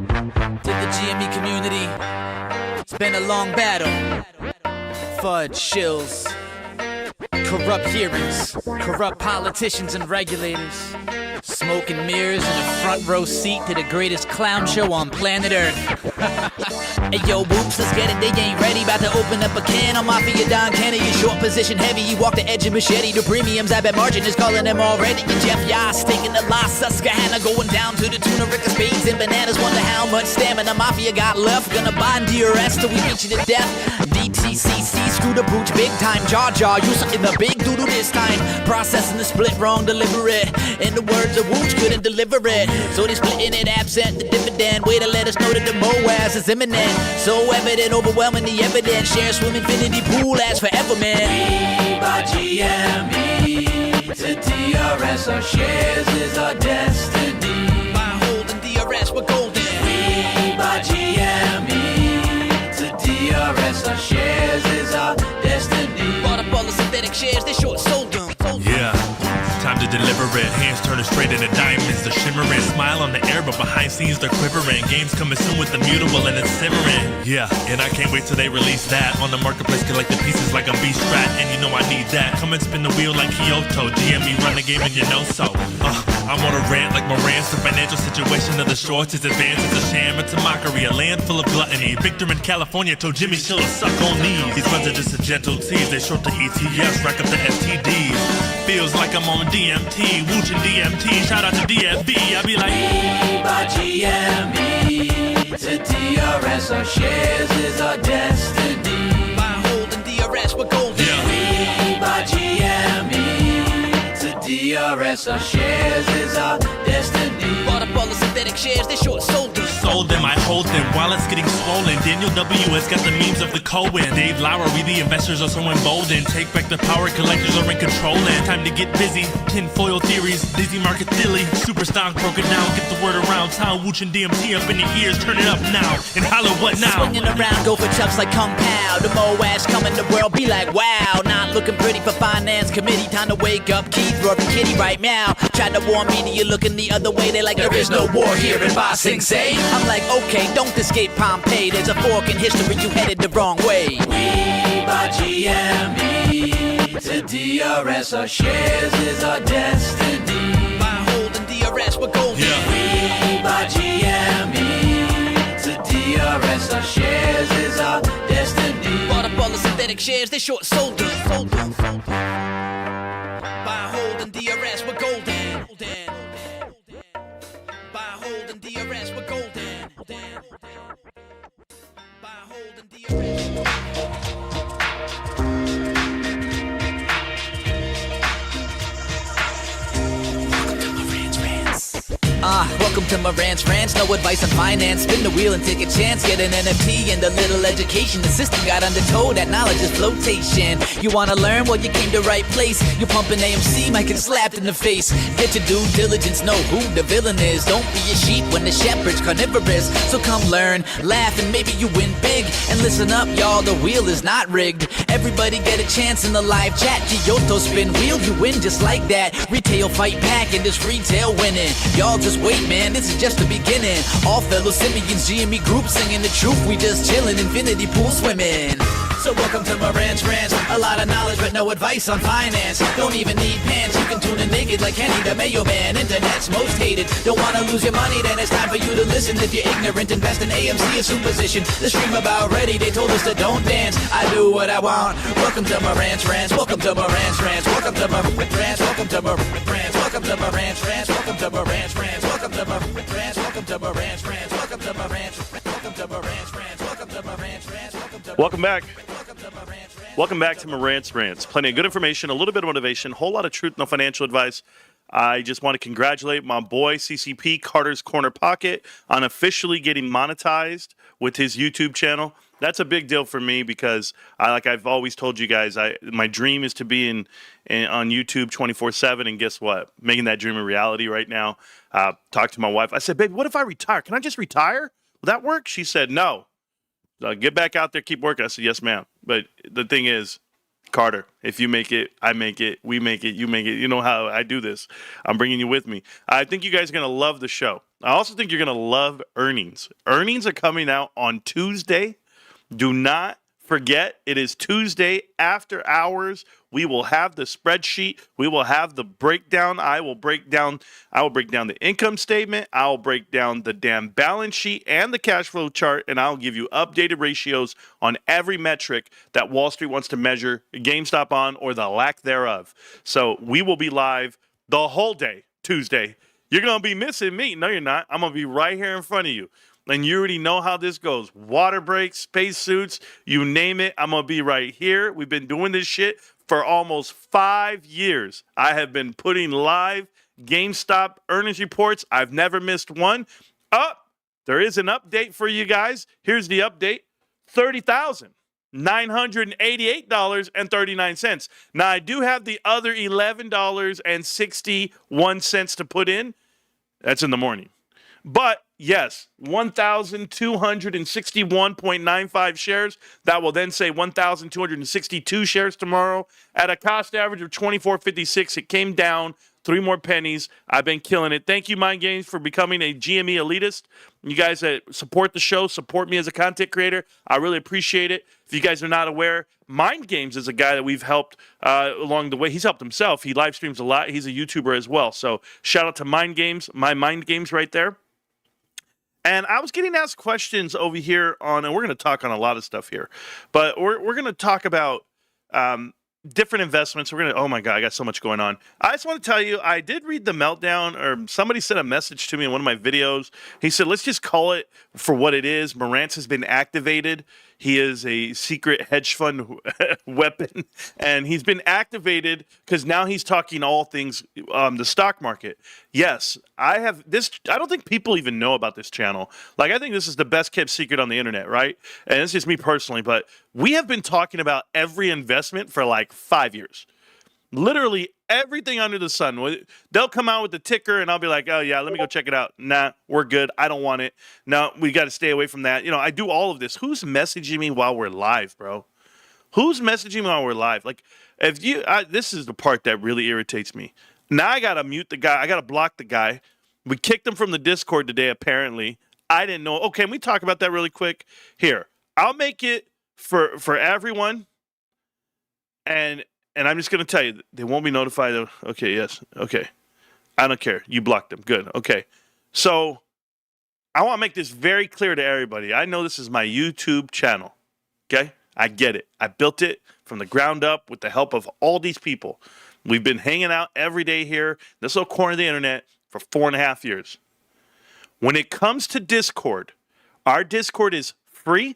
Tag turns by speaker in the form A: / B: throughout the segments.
A: To the GME community, it's been a long battle. Fudge, shills, corrupt hearings, corrupt politicians and regulators, smoke and mirrors, and a front row seat to the greatest clown show on planet Earth. Hey yo, whoops, let's get it, they ain't ready. About to open up a can on Mafia Don Kennedy. Short position heavy, he walked the edge of machete. The premiums, I bet margin is calling him already. And Jeff Yas taking the loss, Susquehanna going down to the tune of Ricker Spades and bananas. Wonder how much stamina Mafia got left. Gonna bind DRS till we reach you to death. DTCC, screw the brooch, big time. Jaw, you something the big doodle this time. Processing the split wrong, deliver it. In the words of Wooch, couldn't deliver it. So they splitting it absent, the dividend. Way to let us know that the MOAS is imminent. So evident, overwhelming the evidence. Share swim infinity pool as forever, man.
B: We by GME to DRS, our shares is our destiny.
A: By holding DRS, we're golden.
B: We by GME to DRS, our shares is our destiny.
A: Bought up all the synthetic shares, they short sold them.
C: Yeah, time to deliver it. Hands turning straight into diamonds. They're shimmering. Smile on the air, but behind scenes they're quivering. Games coming soon with the mutable and it's simmering. Yeah, and I can't wait till they release that. On the marketplace, collect the pieces like I'm B-Strat. And you know I need that. Come and spin the wheel like Kyoto. GME run the game and you know so. I'm on a rant like Marantz. The financial situation of the shorts is advanced. It's a sham, it's a mockery. A land full of gluttony. Victor in California told Jimmy Chill to suck on these. These funds are just a gentle tease. They short the ETFs, rack up the STDs. Feels like I'm on DMT, Wooch and DMT, shout out to DFB, I be like
B: We by GME to DRS, our shares is our destiny.
A: By holding DRS, we're golden.
C: Yeah.
B: We by GME to DRS, our shares is our destiny.
A: Bought up all the synthetic shares, they short sold them.
C: Sold them, I hold them while it's getting swollen. Daniel W. has got the memes of the Cohen. Dave Lowry, the investors are so emboldened. Take back the power, collectors are in control. And time to get busy. Tinfoil theories, dizzy market dilly. Super stock broken down, get the word around town. Wooch and DMT up in the ears, turn it up now. And holla what now?
A: Swinging around, go for chucks like Kung Pao. The MOAS coming the world, be like wow. Not looking pretty for finance committee. Time to wake up, Keith, Rory, Kitty right now. Tried to warn me, you looking the other way. They like there is no war here in Ba Sing Se. I'm like, okay, don't escape Pompeii. There's a fork in history, you headed the wrong way.
B: We by GME to DRS, our shares is our destiny.
A: By holding DRS, we're golden.
C: Yeah.
B: We by GME to DRS, our shares is our destiny.
A: Bought up all the synthetic shares, they short sold them. By holding DRS, we're golden. By holding DRS, we're golden. By holding DRS. Welcome to Marantz Rantz, no advice on finance. Spin the wheel and take a chance. Get an NFT and a little education. The system got undertold, that knowledge is flotation. You wanna learn? Well, you came to right place. You're pumping AMC, might get slapped in the face. Get your due diligence, know who the villain is. Don't be a sheep when the shepherd's carnivorous. So come learn, laugh, and maybe you win big. And listen up, y'all, the wheel is not rigged. Everybody get a chance in the live chat. Kyoto spin wheel, you win just like that. Retail fight back and this retail winning. Y'all just wait, man, this is just the beginning. All fellow simians, GME group singing the truth. We just chillin', infinity pool swimming. So welcome to Marantz Rantz. A lot of knowledge but no advice on finance. Don't even need pants, you can tune in naked like Henny the Mayo Man. Internet's most hated. Don't wanna lose your money, then it's time for you to listen. If you're ignorant, invest in AMC, a superstition. The stream about ready, they told us to don't dance. I do what I want. Welcome to Marantz Rantz. Welcome to Marantz Rantz. Welcome to Marantz Rantz. Welcome to Marantz Rantz. Welcome to Marantz Rantz. Welcome to Marantz Rantz. Welcome to Marantz Rantz. Welcome to Marantz Rantz. Welcome to Marantz Rantz. Welcome to Marantz Rantz. Welcome to Marantz Rantz.
D: Welcome back. Welcome back to Marantz Rantz. Plenty of good information, a little bit of motivation, a whole lot of truth, no financial advice. I just want to congratulate my boy CCP, Carter's Corner Pocket, on officially getting monetized with his YouTube channel. That's a big deal for me because, like I've always told you guys, my dream is to be on YouTube 24/7, and guess what? Making that dream a reality right now. Talked to my wife. I said, baby, what if I retire? Can I just retire? Will that work? She said, no. Get back out there, keep working. I said, yes, ma'am. But the thing is, Carter, if you make it, I make it, we make it, you make it. You know how I do this. I'm bringing you with me. I think you guys are going to love the show. I also think you're going to love earnings. Earnings are coming out on Tuesday. Do not forget, it is Tuesday after hours. We will have the spreadsheet. We will have the breakdown. I will break down the income statement. I'll break down the damn balance sheet and the cash flow chart, and I'll give you updated ratios on every metric that Wall Street wants to measure GameStop on, or the lack thereof. So we will be live the whole day, Tuesday. You're going to be missing me. No, you're not. I'm going to be right here in front of you. And you already know how this goes. Water breaks, spacesuits, you name it. I'm going to be right here. We've been doing this shit for almost 5 years. I have been putting live GameStop earnings reports. I've never missed one. There is an update for you guys. Here's the update. $30,988.39. Now, I do have the other $11.61 to put in. That's in the morning. But yes, 1,261.95 shares. That will then say 1,262 shares tomorrow at a cost average of $24.56. It came down 3 more pennies. I've been killing it. Thank you, Mind Games, for becoming a GME elitist. You guys that support the show, support me as a content creator. I really appreciate it. If you guys are not aware, Mind Games is a guy that we've helped along the way. He's helped himself. He live streams a lot. He's a YouTuber as well. So shout out to Mind Games, my Mind Games right there. And I was getting asked questions over here on, and we're going to talk on a lot of stuff here, but we're going to talk about different investments. We're going to, oh my God, I got so much going on. I just want to tell you, I did read the meltdown, or somebody sent a message to me in one of my videos. He said, let's just call it for what it is. Marantz has been activated. He is a secret hedge fund weapon, and he's been activated because now he's talking all things the stock market. Yes, I have this. I don't think people even know about this channel. Like, I think this is the best kept secret on the internet, right? And it's just me personally, but we have been talking about every investment for like 5 years. Literally everything under the sun. They'll come out with the ticker, and I'll be like, oh, yeah, let me go check it out. Nah, we're good. I don't want it. No, we got to stay away from that. You know, I do all of this. Who's messaging me while we're live, bro? Who's messaging me while we're live? Like, if you, this is the part that really irritates me. Now I got to mute the guy. I got to block the guy. We kicked him from the Discord today, apparently. I didn't know. Oh, can we talk about that really quick? Here, I'll make it for everyone. And I'm just going to tell you, they won't be notified. Okay, yes. Okay. I don't care. You blocked them. Good. Okay. So I want to make this very clear to everybody. I know this is my YouTube channel. Okay? I get it. I built it from the ground up with the help of all these people. We've been hanging out every day here, this little corner of the internet, for 4.5 years. When it comes to Discord, our Discord is free,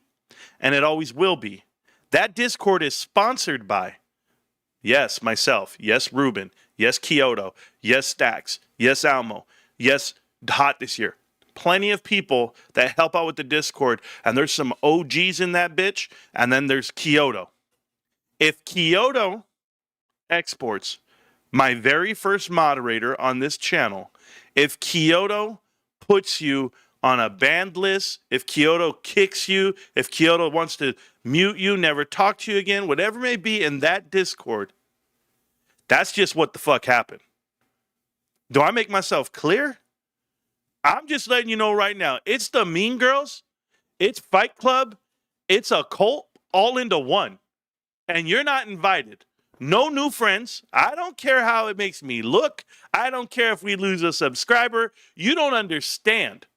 D: and it always will be. That Discord is sponsored by, yes, myself. Yes, Ruben. Yes, Kyoto. Yes, Stacks. Yes, Almo. Yes, Hot this year. Plenty of people that help out with the Discord, and there's some OGs in that bitch, and then there's Kyoto. If Kyoto exports, my very first moderator on this channel, if Kyoto puts you on a banned list, if Kyoto kicks you, if Kyoto wants to mute you, never talk to you again, whatever it may be in that Discord, that's just what the fuck happened. Do I make myself clear? I'm just letting you know right now. It's the Mean Girls, it's Fight Club, it's a cult all into one. And you're not invited. No new friends. I don't care how it makes me look. I don't care if we lose a subscriber. You don't understand.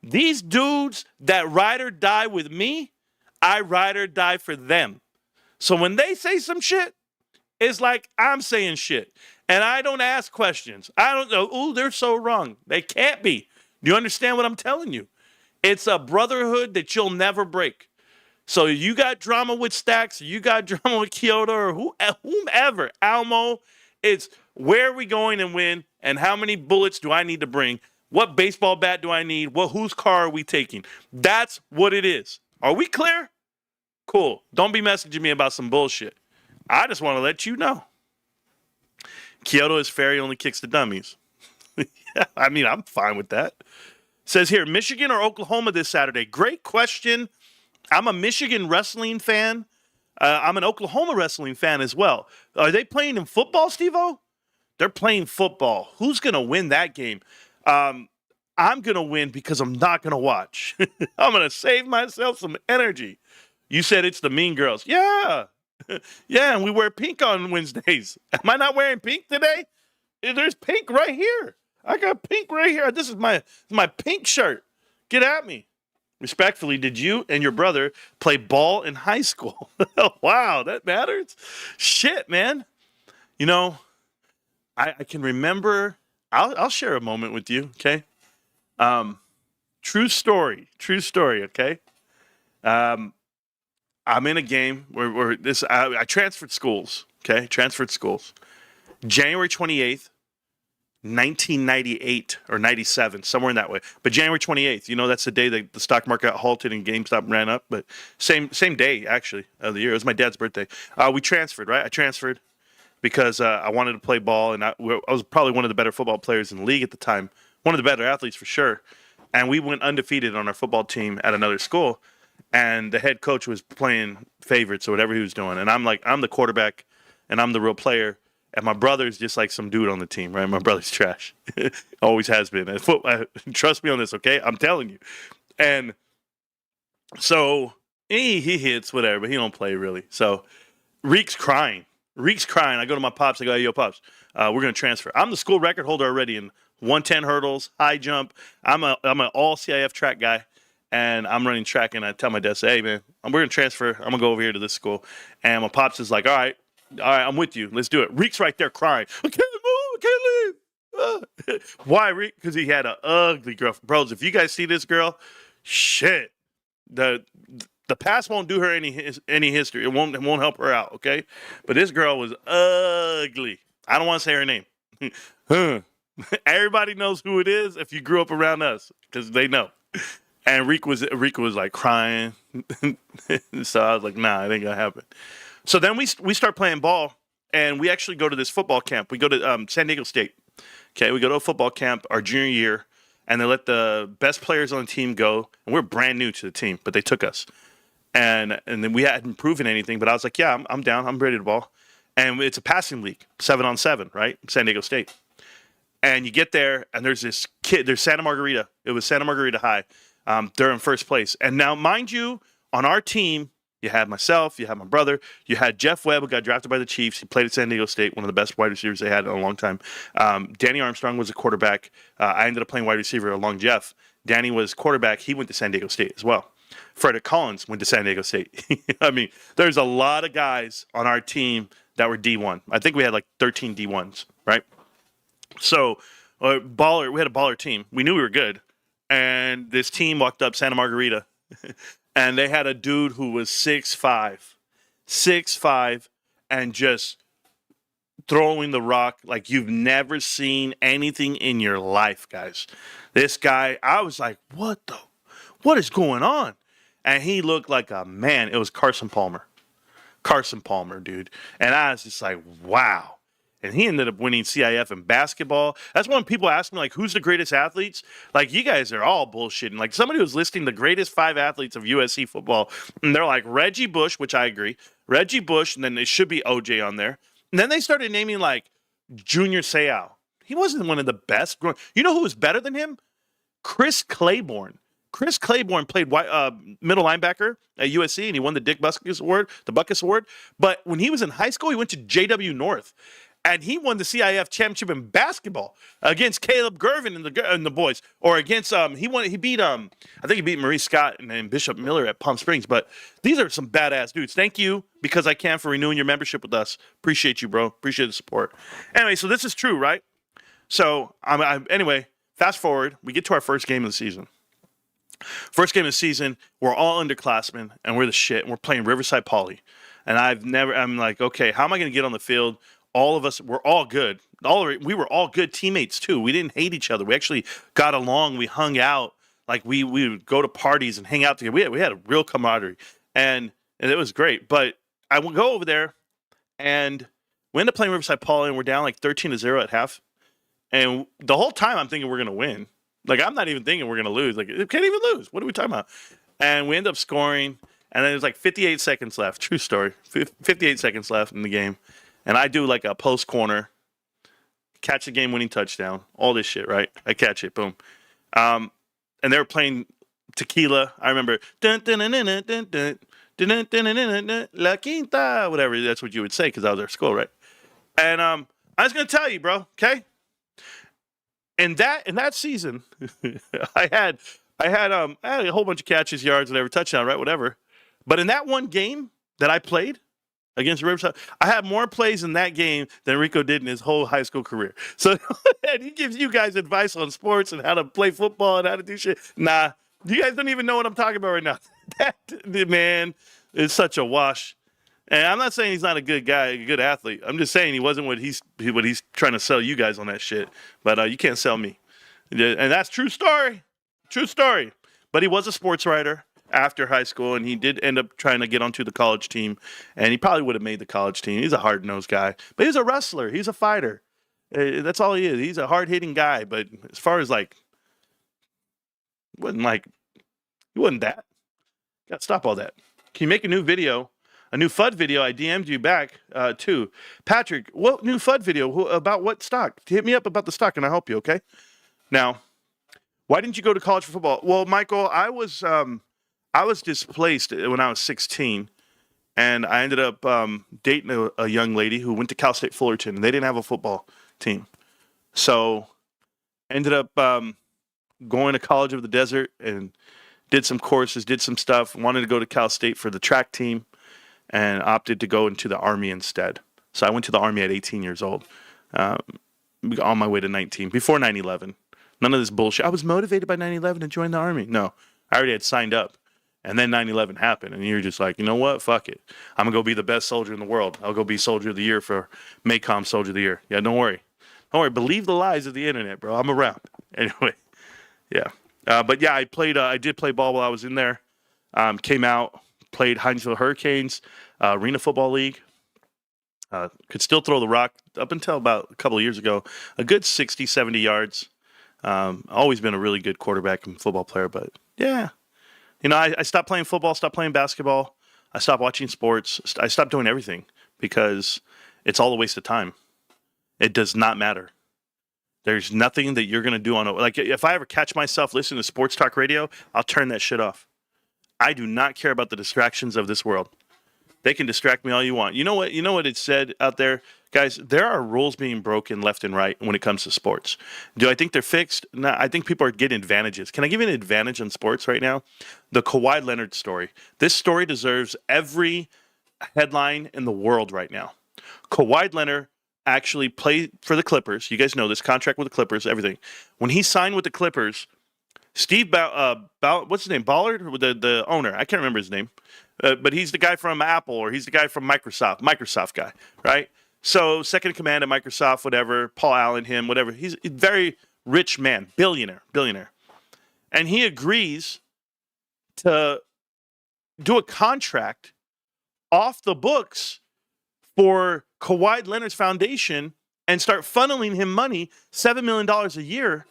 D: These dudes that ride or die with me, I ride or die for them. So when they say some shit, it's like I'm saying shit. And I don't ask questions. I don't know, ooh, they're so wrong. They can't be. Do you understand what I'm telling you? It's a brotherhood that you'll never break. So you got drama with Stacks, you got drama with Kyoto, or whomever, Almo, it's where are we going and when, and how many bullets do I need to bring? What baseball bat do I need? Whose car are we taking? That's what it is. Are we clear? Cool. Don't be messaging me about some bullshit. I just want to let you know. Kyoto is fair, he only kicks the dummies. Yeah, I mean, I'm fine with that. Says here, Michigan or Oklahoma this Saturday? Great question. I'm a Michigan wrestling fan. I'm an Oklahoma wrestling fan as well. Are they playing in football, Steve-O? They're playing football. Who's going to win that game? I'm going to win because I'm not going to watch. I'm going to save myself some energy. You said it's the Mean Girls. Yeah. Yeah, and we wear pink on Wednesdays. Am I not wearing pink today? There's pink right here. I got pink right here. This is my pink shirt. Get at me. Respectfully, did you and your brother play ball in high school? Wow, that matters. Shit, man. You know, I can remember. I'll share a moment with you, okay? True story, okay? I'm in a game where I transferred schools, okay? January 28th, 1998 or 97, somewhere in that way. But January 28th, you know, that's the day that the stock market halted and GameStop ran up. But same day, actually, of the year. It was my dad's birthday. We transferred, right? I transferred because I wanted to play ball, and I was probably one of the better football players in the league at the time. One of the better athletes for sure. And we went undefeated on our football team at another school. And the head coach was playing favorites or whatever he was doing. And I'm the quarterback, and I'm the real player. And my brother's just like some dude on the team, right? My brother's trash. Always has been. Trust me on this, okay? I'm telling you. And so he hits, whatever, but he don't play really. So Reek's crying. I go to my pops. I go, hey, yo, pops, we're going to transfer. I'm the school record holder already in 110 hurdles, high jump. I'm an all CIF track guy. And I'm running track, and I tell my dad, say, hey, man, we're going to transfer. I'm going to go over here to this school. And my pops is like, all right, I'm with you. Let's do it. Reek's right there crying. I can't move. I can't leave. Why, Reek? Because he had an ugly girl. Bros, if you guys see this girl, shit. The past won't do her any history. It won't help her out, okay? But this girl was ugly. I don't want to say her name. Everybody knows who it is if you grew up around us, because they know. And Rika was like crying. So I was like, nah, it ain't gonna happen. So then we start playing ball, and we actually go to this football camp. We go to San Diego State. Okay, we go to a football camp our junior year, and they let the best players on the team go. And we're brand new to the team, but they took us. And then we hadn't proven anything, but I was like, yeah, I'm down. I'm ready to ball. And it's a passing league, 7-on-7, right? San Diego State. And you get there, and there's this kid. There's Santa Margarita. It was Santa Margarita High. They're in first place. And now, mind you, on our team, you had myself, you had my brother, you had Jeff Webb, who got drafted by the Chiefs. He played at San Diego State, one of the best wide receivers they had in a long time. Danny Armstrong was a quarterback. I ended up playing wide receiver along Jeff. Danny was quarterback. He went to San Diego State as well. Frederick Collins went to San Diego State. I mean, there's a lot of guys on our team that were D1. I think we had like 13 D1s, right? So, we had a baller team. We knew we were good. And this team walked up Santa Margarita, and they had a dude who was 6'5", and just throwing the rock like you've never seen anything in your life, guys. This guy, I was like, what is going on? And he looked like a man. It was Carson Palmer, dude. And I was just like, wow. And he ended up winning CIF in basketball. That's when people ask me, like, who's the greatest athletes? Like, you guys are all bullshitting. Like, somebody was listing the greatest 5 athletes of USC football, and they're like Reggie Bush, which I agree. Reggie Bush, and then it should be OJ on there. And then they started naming, like, Junior Seau. He wasn't one of the best. You know who was better than him? Chris Claiborne. Chris Claiborne played middle linebacker at USC, and he won the Dick Butkus Award. But when he was in high school, he went to JW North. And he won the CIF championship in basketball against Caleb Gervin and the boys, or against I think he beat Maurice Scott and Bishop Miller at Palm Springs. But these are some badass dudes. Thank you, because I can, for renewing your membership with us. Appreciate you, bro. Appreciate the support. Anyway, so this is true, right? So anyway, fast forward, we get to our first game of the season. First game of the season, we're all underclassmen, and we're the shit, and we're playing Riverside Poly. And I'm like, okay, how am I going to get on the field? All of us were all good. We were all good teammates too. We didn't hate each other. We actually got along. We hung out. Like we would go to parties and hang out together. We had a real camaraderie, and it was great. But I would go over there, and we end up playing Riverside Poly, and we're down like 13-0 at half. And the whole time I'm thinking we're gonna win. Like, I'm not even thinking we're gonna lose. Like, it can't even lose. What are we talking about? And we end up scoring. And then there's like 58 seconds left. True story. 58 seconds left in the game. And I do like a post corner, catch the game-winning touchdown, all this shit, right? I catch it, boom. And they were playing Tequila. I remember, dun, dun, dun, dun, dun, dun, dun, dun, dun, dun, dun, dun, La Quinta, whatever. That's what you would say because I was at school, right? And I was going to tell you, bro, okay? In that season, I had a whole bunch of catches, yards, whatever, touchdown, right, whatever. But in that one game that I played against Riverside, I had more plays in that game than Rico did in his whole high school career. So and he gives you guys advice on sports and how to play football and how to do shit. Nah, you guys don't even know what I'm talking about right now. That man is such a wash. And I'm not saying he's not a good guy, a good athlete. I'm just saying he wasn't what he's trying to sell you guys on that shit. But you can't sell me. And that's true story. True story. But he was a sports writer after high school, and he did end up trying to get onto the college team, and he probably would have made the college team. He's a hard-nosed guy. But he's a wrestler. He's a fighter. That's all he is. He's a hard-hitting guy. But as far as, he wasn't that. Got to stop all that. Can you make a new video? A new FUD video? I DM'd you back, too. Patrick, what new FUD video? About what stock? Hit me up about the stock, and I'll help you, okay? Now, why didn't you go to college for football? Well, Michael, I was displaced when I was 16, and I ended up dating a young lady who went to Cal State Fullerton, and they didn't have a football team. So ended up going to College of the Desert and did some courses, did some stuff, wanted to go to Cal State for the track team, and opted to go into the Army instead. So I went to the Army at 18 years old, on my way to 19, before 9/11. None of this bullshit. I was motivated by 9/11 to join the Army. No, I already had signed up. And then 9/11 happened, and you're just like, you know what? Fuck it. I'm going to go be the best soldier in the world. I'll go be Soldier of the Year for Maycom Soldier of the Year. Yeah, don't worry. Don't worry. Believe the lies of the internet, bro. I'm around. Anyway, yeah. But yeah, I did play ball while I was in there. Came out, played Hinesville Hurricanes, Arena Football League. Could still throw the rock up until about a couple of years ago. A good 60, 70 yards. Always been a really good quarterback and football player, but yeah. You know, I stopped playing football, stopped playing basketball. I stopped watching sports. I stopped doing everything because it's all a waste of time. It does not matter. There's nothing that you're going to do if I ever catch myself listening to sports talk radio, I'll turn that shit off. I do not care about the distractions of this world. They can distract me all you want. You know what it said out there? Guys, there are rules being broken left and right when it comes to sports. Do I think they're fixed? No, I think people are getting advantages. Can I give you an advantage on sports right now? The Kawhi Leonard story. This story deserves every headline in the world right now. Kawhi Leonard actually played for the Clippers. You guys know this contract with the Clippers, everything. When he signed with the Clippers, Steve what's his name? Ballard? The owner. I can't remember his name. But he's the guy from Apple, or he's the guy from Microsoft guy, right? So second in command at Microsoft, whatever, Paul Allen, him, whatever. He's a very rich man, billionaire. And he agrees to do a contract off the books for Kawhi Leonard's foundation and start funneling him money, $7 million a year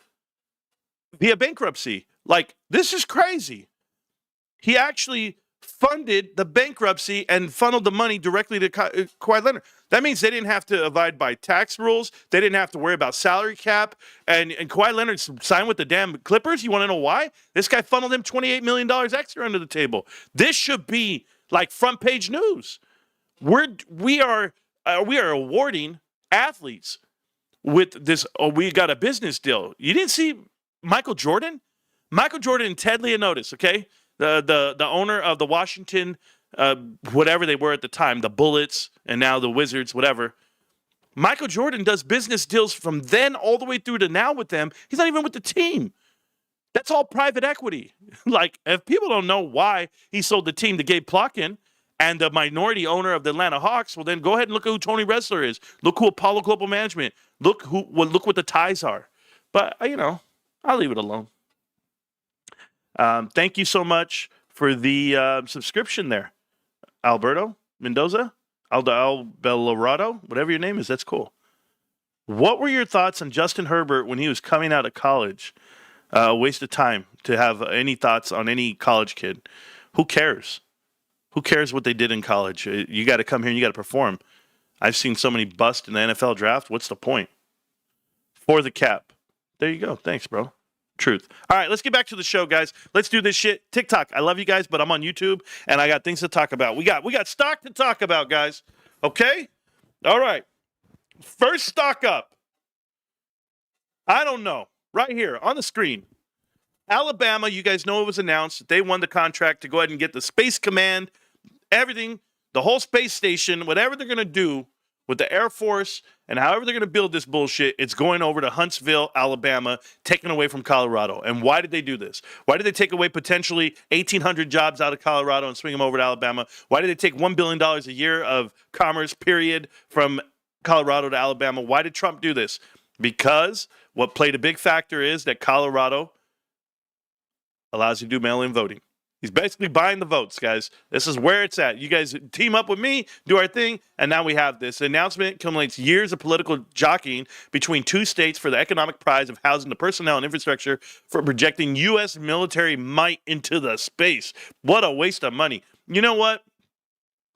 D: via bankruptcy. Like, this is crazy. He actually funded the bankruptcy and funneled the money directly to Kawhi Leonard. That means they didn't have to abide by tax rules. They didn't have to worry about salary cap. And Kawhi Leonard signed with the damn Clippers. You want to know why? This guy funneled him $28 million extra under the table. This should be like front page news. We are awarding athletes with this. Oh, we got a business deal. You didn't see Michael Jordan? Michael Jordan and Ted Leonardis, okay? The owner of the Washington, whatever they were at the time, the Bullets, and now the Wizards, whatever. Michael Jordan does business deals from then all the way through to now with them. He's not even with the team. That's all private equity. Like, if people don't know why he sold the team to Gabe Plotkin and the minority owner of the Atlanta Hawks, well, then go ahead and look at who Tony Ressler is. Look who Apollo Global Management. Look what the ties are. But, I'll leave it alone. Thank you so much for the subscription there, Alberto Mendoza, Belorado, whatever your name is. That's cool. What were your thoughts on Justin Herbert when he was coming out of college? A waste of time to have any thoughts on any college kid. Who cares? Who cares what they did in college? You got to come here and you got to perform. I've seen so many bust in the NFL draft. What's the point? For the cap. There you go. Thanks, bro. Truth. All right, let's get back to the show, guys. Let's do this shit. TikTok. I love you guys, but I'm on YouTube and I got things to talk about. We got stock to talk about, guys. Okay? All right. First stock up. I don't know. Right here on the screen. Alabama, you guys know it was announced that they won the contract to go ahead and get the Space Command, everything, the whole space station, whatever they're going to do with the Air Force and however they're going to build this bullshit, it's going over to Huntsville, Alabama, taken away from Colorado. And why did they do this? Why did they take away potentially 1,800 jobs out of Colorado and swing them over to Alabama? Why did they take $1 billion a year of commerce, period, from Colorado to Alabama? Why did Trump do this? Because what played a big factor is that Colorado allows you to do mail-in voting. He's basically buying the votes, guys. This is where it's at. You guys team up with me, do our thing, and now we have this. The announcement accumulates years of political jockeying between two states for the economic prize of housing the personnel and infrastructure for projecting U.S. military might into the space. What a waste of money. You know what?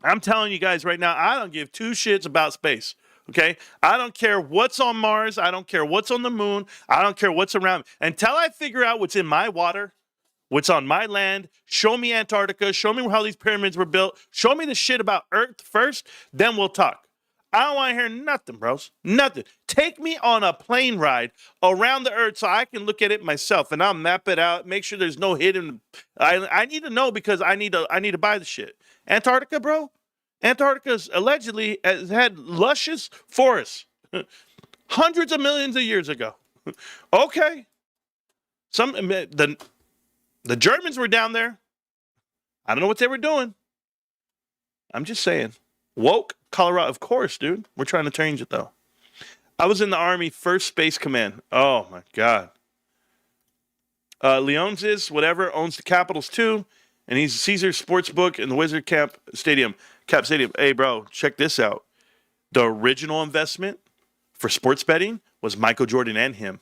D: I'm telling you guys right now, I don't give two shits about space. Okay? I don't care what's on Mars. I don't care what's on the moon. I don't care what's around. Until I figure out what's in my water, what's on my land, show me Antarctica, show me how these pyramids were built, show me the shit about Earth first, then we'll talk. I don't want to hear nothing, bros. Nothing. Take me on a plane ride around the Earth so I can look at it myself and I'll map it out, make sure there's no hidden. I need to know because I need to buy the shit. Antarctica, bro? Antarctica allegedly has had luscious forests hundreds of millions of years ago. Okay. The Germans were down there. I don't know what they were doing. I'm just saying. Woke Colorado. Of course, dude. We're trying to change it, though. I was in the Army, 1st Space Command. Oh, my God. Leon's owns the Capitals, too. And he's Caesars Sportsbook in the Wizard Cap Stadium. Hey, bro, check this out. The original investment for sports betting was Michael Jordan and him.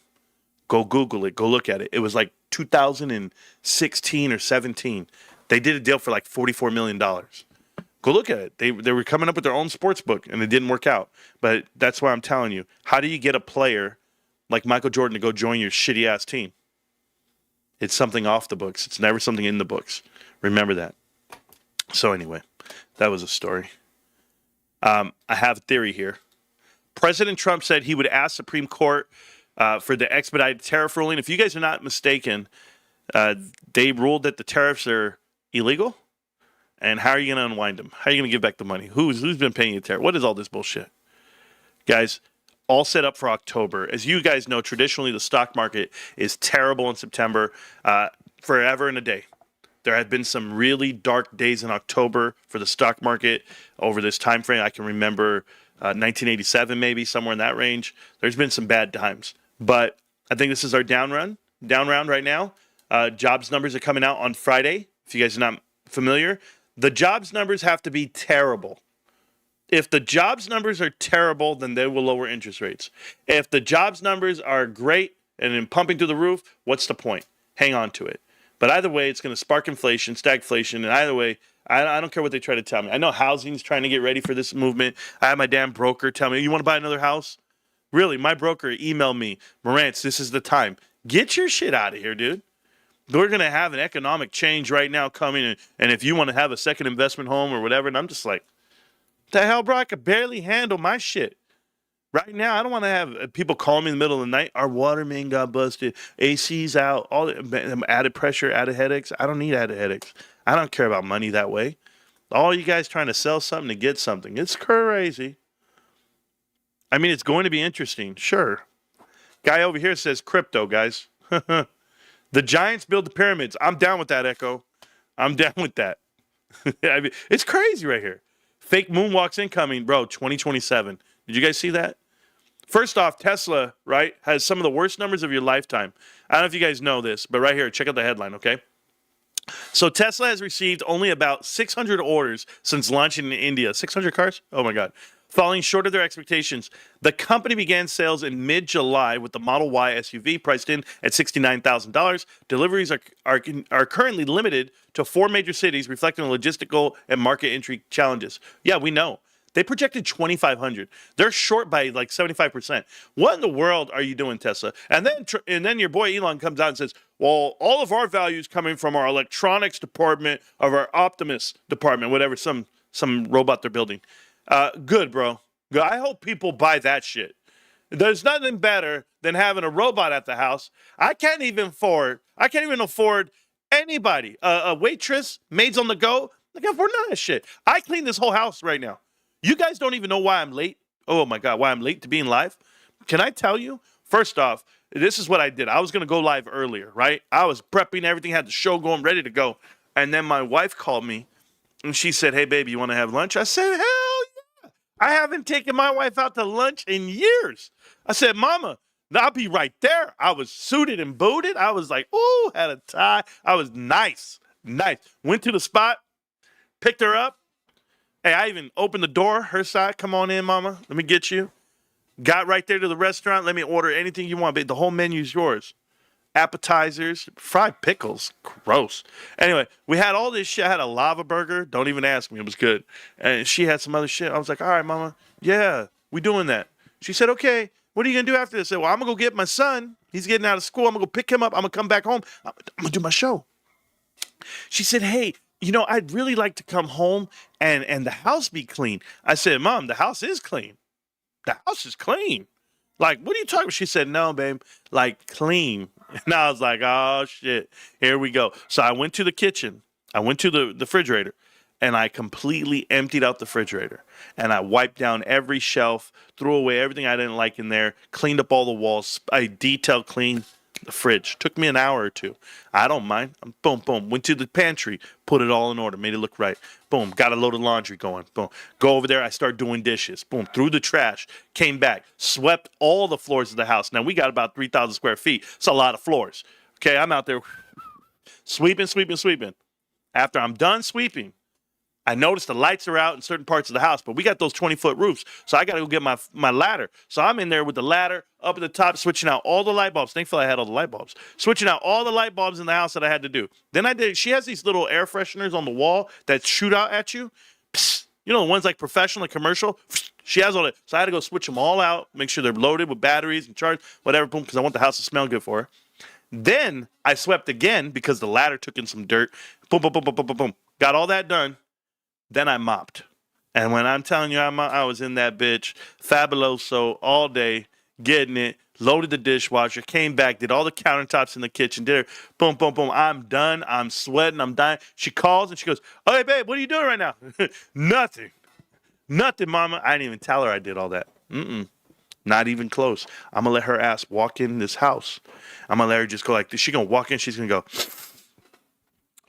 D: Go Google it. Go look at it. It was like 2016 or 17. They did a deal for like $44 million. Go look at it. They were coming up with their own sports book, and it didn't work out. But that's why I'm telling you. How do you get a player like Michael Jordan to go join your shitty-ass team? It's something off the books. It's never something in the books. Remember that. So anyway, that was a story. I have a theory here. President Trump said he would ask Supreme Court for the expedited tariff ruling. If you guys are not mistaken, they ruled that the tariffs are illegal. And how are you going to unwind them? How are you going to give back the money? Who's been paying you tariff? What is all this bullshit? Guys, all set up for October. As you guys know, traditionally the stock market is terrible in September, forever and a day. There have been some really dark days in October for the stock market over this time frame. I can remember 1987, maybe somewhere in that range. There's been some bad times. But I think this is our down round right now. Jobs numbers are coming out on Friday. If you guys are not familiar, the jobs numbers have to be terrible. If the jobs numbers are terrible, then they will lower interest rates. If the jobs numbers are great and then pumping through the roof, what's the point? Hang on to it. But either way, it's going to spark inflation, stagflation, and either way, I don't care what they try to tell me. I know housing's trying to get ready for this movement. I have my damn broker tell me, you want to buy another house? Really, my broker emailed me, Marantz, this is the time. Get your shit out of here, dude. We're going to have an economic change right now coming, and if you want to have a second investment home or whatever, and I'm just like, what the hell, bro? I could barely handle my shit. Right now, I don't want to have people call me in the middle of the night. Our water main got busted. AC's out. All added pressure, added headaches. I don't need added headaches. I don't care about money that way. All you guys trying to sell something to get something. It's crazy. I mean, it's going to be interesting. Sure. Guy over here says crypto, guys. The Giants build the pyramids. I'm down with that, Echo. I'm down with that. I mean, it's crazy right here. Fake moonwalks incoming, bro, 2027. Did you guys see that? First off, Tesla, right, has some of the worst numbers of your lifetime. I don't know if you guys know this, but right here, check out the headline, okay? So Tesla has received only about 600 orders since launching in India. 600 cars? Oh, my God. Falling short of their expectations, the company began sales in mid-July with the Model Y SUV priced in at $69,000. Deliveries are currently limited to 4 major cities, reflecting logistical and market entry challenges. Yeah, we know. They projected 2,500. They're short by like 75%. What in the world are you doing, Tesla? And then your boy Elon comes out and says, well, all of our value is coming from our electronics department of our Optimus department, whatever, some robot they're building. Good, bro. Good. I hope people buy that shit. There's nothing better than having a robot at the house. I can't even afford anybody. A waitress, maids on the go. I can't afford none of that shit. I clean this whole house right now. You guys don't even know why I'm late. Oh my God, why I'm late to being live? Can I tell you? First off, this is what I did. I was going to go live earlier, right? I was prepping everything, had the show going, ready to go. And then my wife called me and she said, hey, baby, you want to have lunch? I said, hell yeah. I haven't taken my wife out to lunch in years. I said, Mama, I'll be right there. I was suited and booted. I was like, ooh, had a tie. I was nice. Went to the spot, picked her up. Hey, I even opened the door, her side. Come on in, Mama. Let me get you. Got right there to the restaurant. Let me order anything you want. The whole menu's yours. Appetizers, fried pickles. Gross. Anyway, we had all this shit. I had a lava burger. Don't even ask me. It was good. And she had some other shit. I was like, all right, Mama. Yeah, we doing that. She said, okay, what are you going to do after this? I said, well, I'm going to go get my son. He's getting out of school. I'm going to go pick him up. I'm going to come back home. I'm going to do my show. She said, hey, I'd really like to come home and the house be clean. I said, Mom, the house is clean. The house is clean. Like, what are you talking about? She said, no, babe, like clean. And I was like, oh, shit, here we go. So I went to the kitchen. I went to the refrigerator, and I completely emptied out the refrigerator. And I wiped down every shelf, threw away everything I didn't like in there, cleaned up all the walls. I detail cleaned the fridge. Took me an hour or two. I don't mind. Boom, boom. Went to the pantry, put it all in order, made it look right. Boom, got a load of laundry going. Boom. Go over there, I start doing dishes. Boom, threw the trash, came back, swept all the floors of the house. Now, we got about 3,000 square feet. It's a lot of floors. Okay, I'm out there sweeping. After I'm done sweeping, I noticed the lights are out in certain parts of the house, but we got those 20-foot roofs, so I got to go get my ladder. So I'm in there with the ladder up at the top, switching out all the light bulbs. Thankfully, I had all the light bulbs. Switching out all the light bulbs in the house that I had to do. Then she has these little air fresheners on the wall that shoot out at you. Psst, the ones like professional and commercial. She has all that. So I had to go switch them all out, make sure they're loaded with batteries and charged, whatever, boom, because I want the house to smell good for her. Then I swept again because the ladder took in some dirt. Boom, boom, boom, boom, boom, boom, boom. Got all that done. Then I mopped. And when I'm telling you I was in that bitch, fabuloso all day, getting it, loaded the dishwasher, came back, did all the countertops in the kitchen, did it, boom, boom, boom. I'm done. I'm sweating. I'm dying. She calls and she goes, oh, hey, babe, what are you doing right now? Nothing, Mama. I didn't even tell her I did all that. Not even close. I'm going to let her ass walk in this house. I'm going to let her just go like this. She's going to walk in. She's going to go,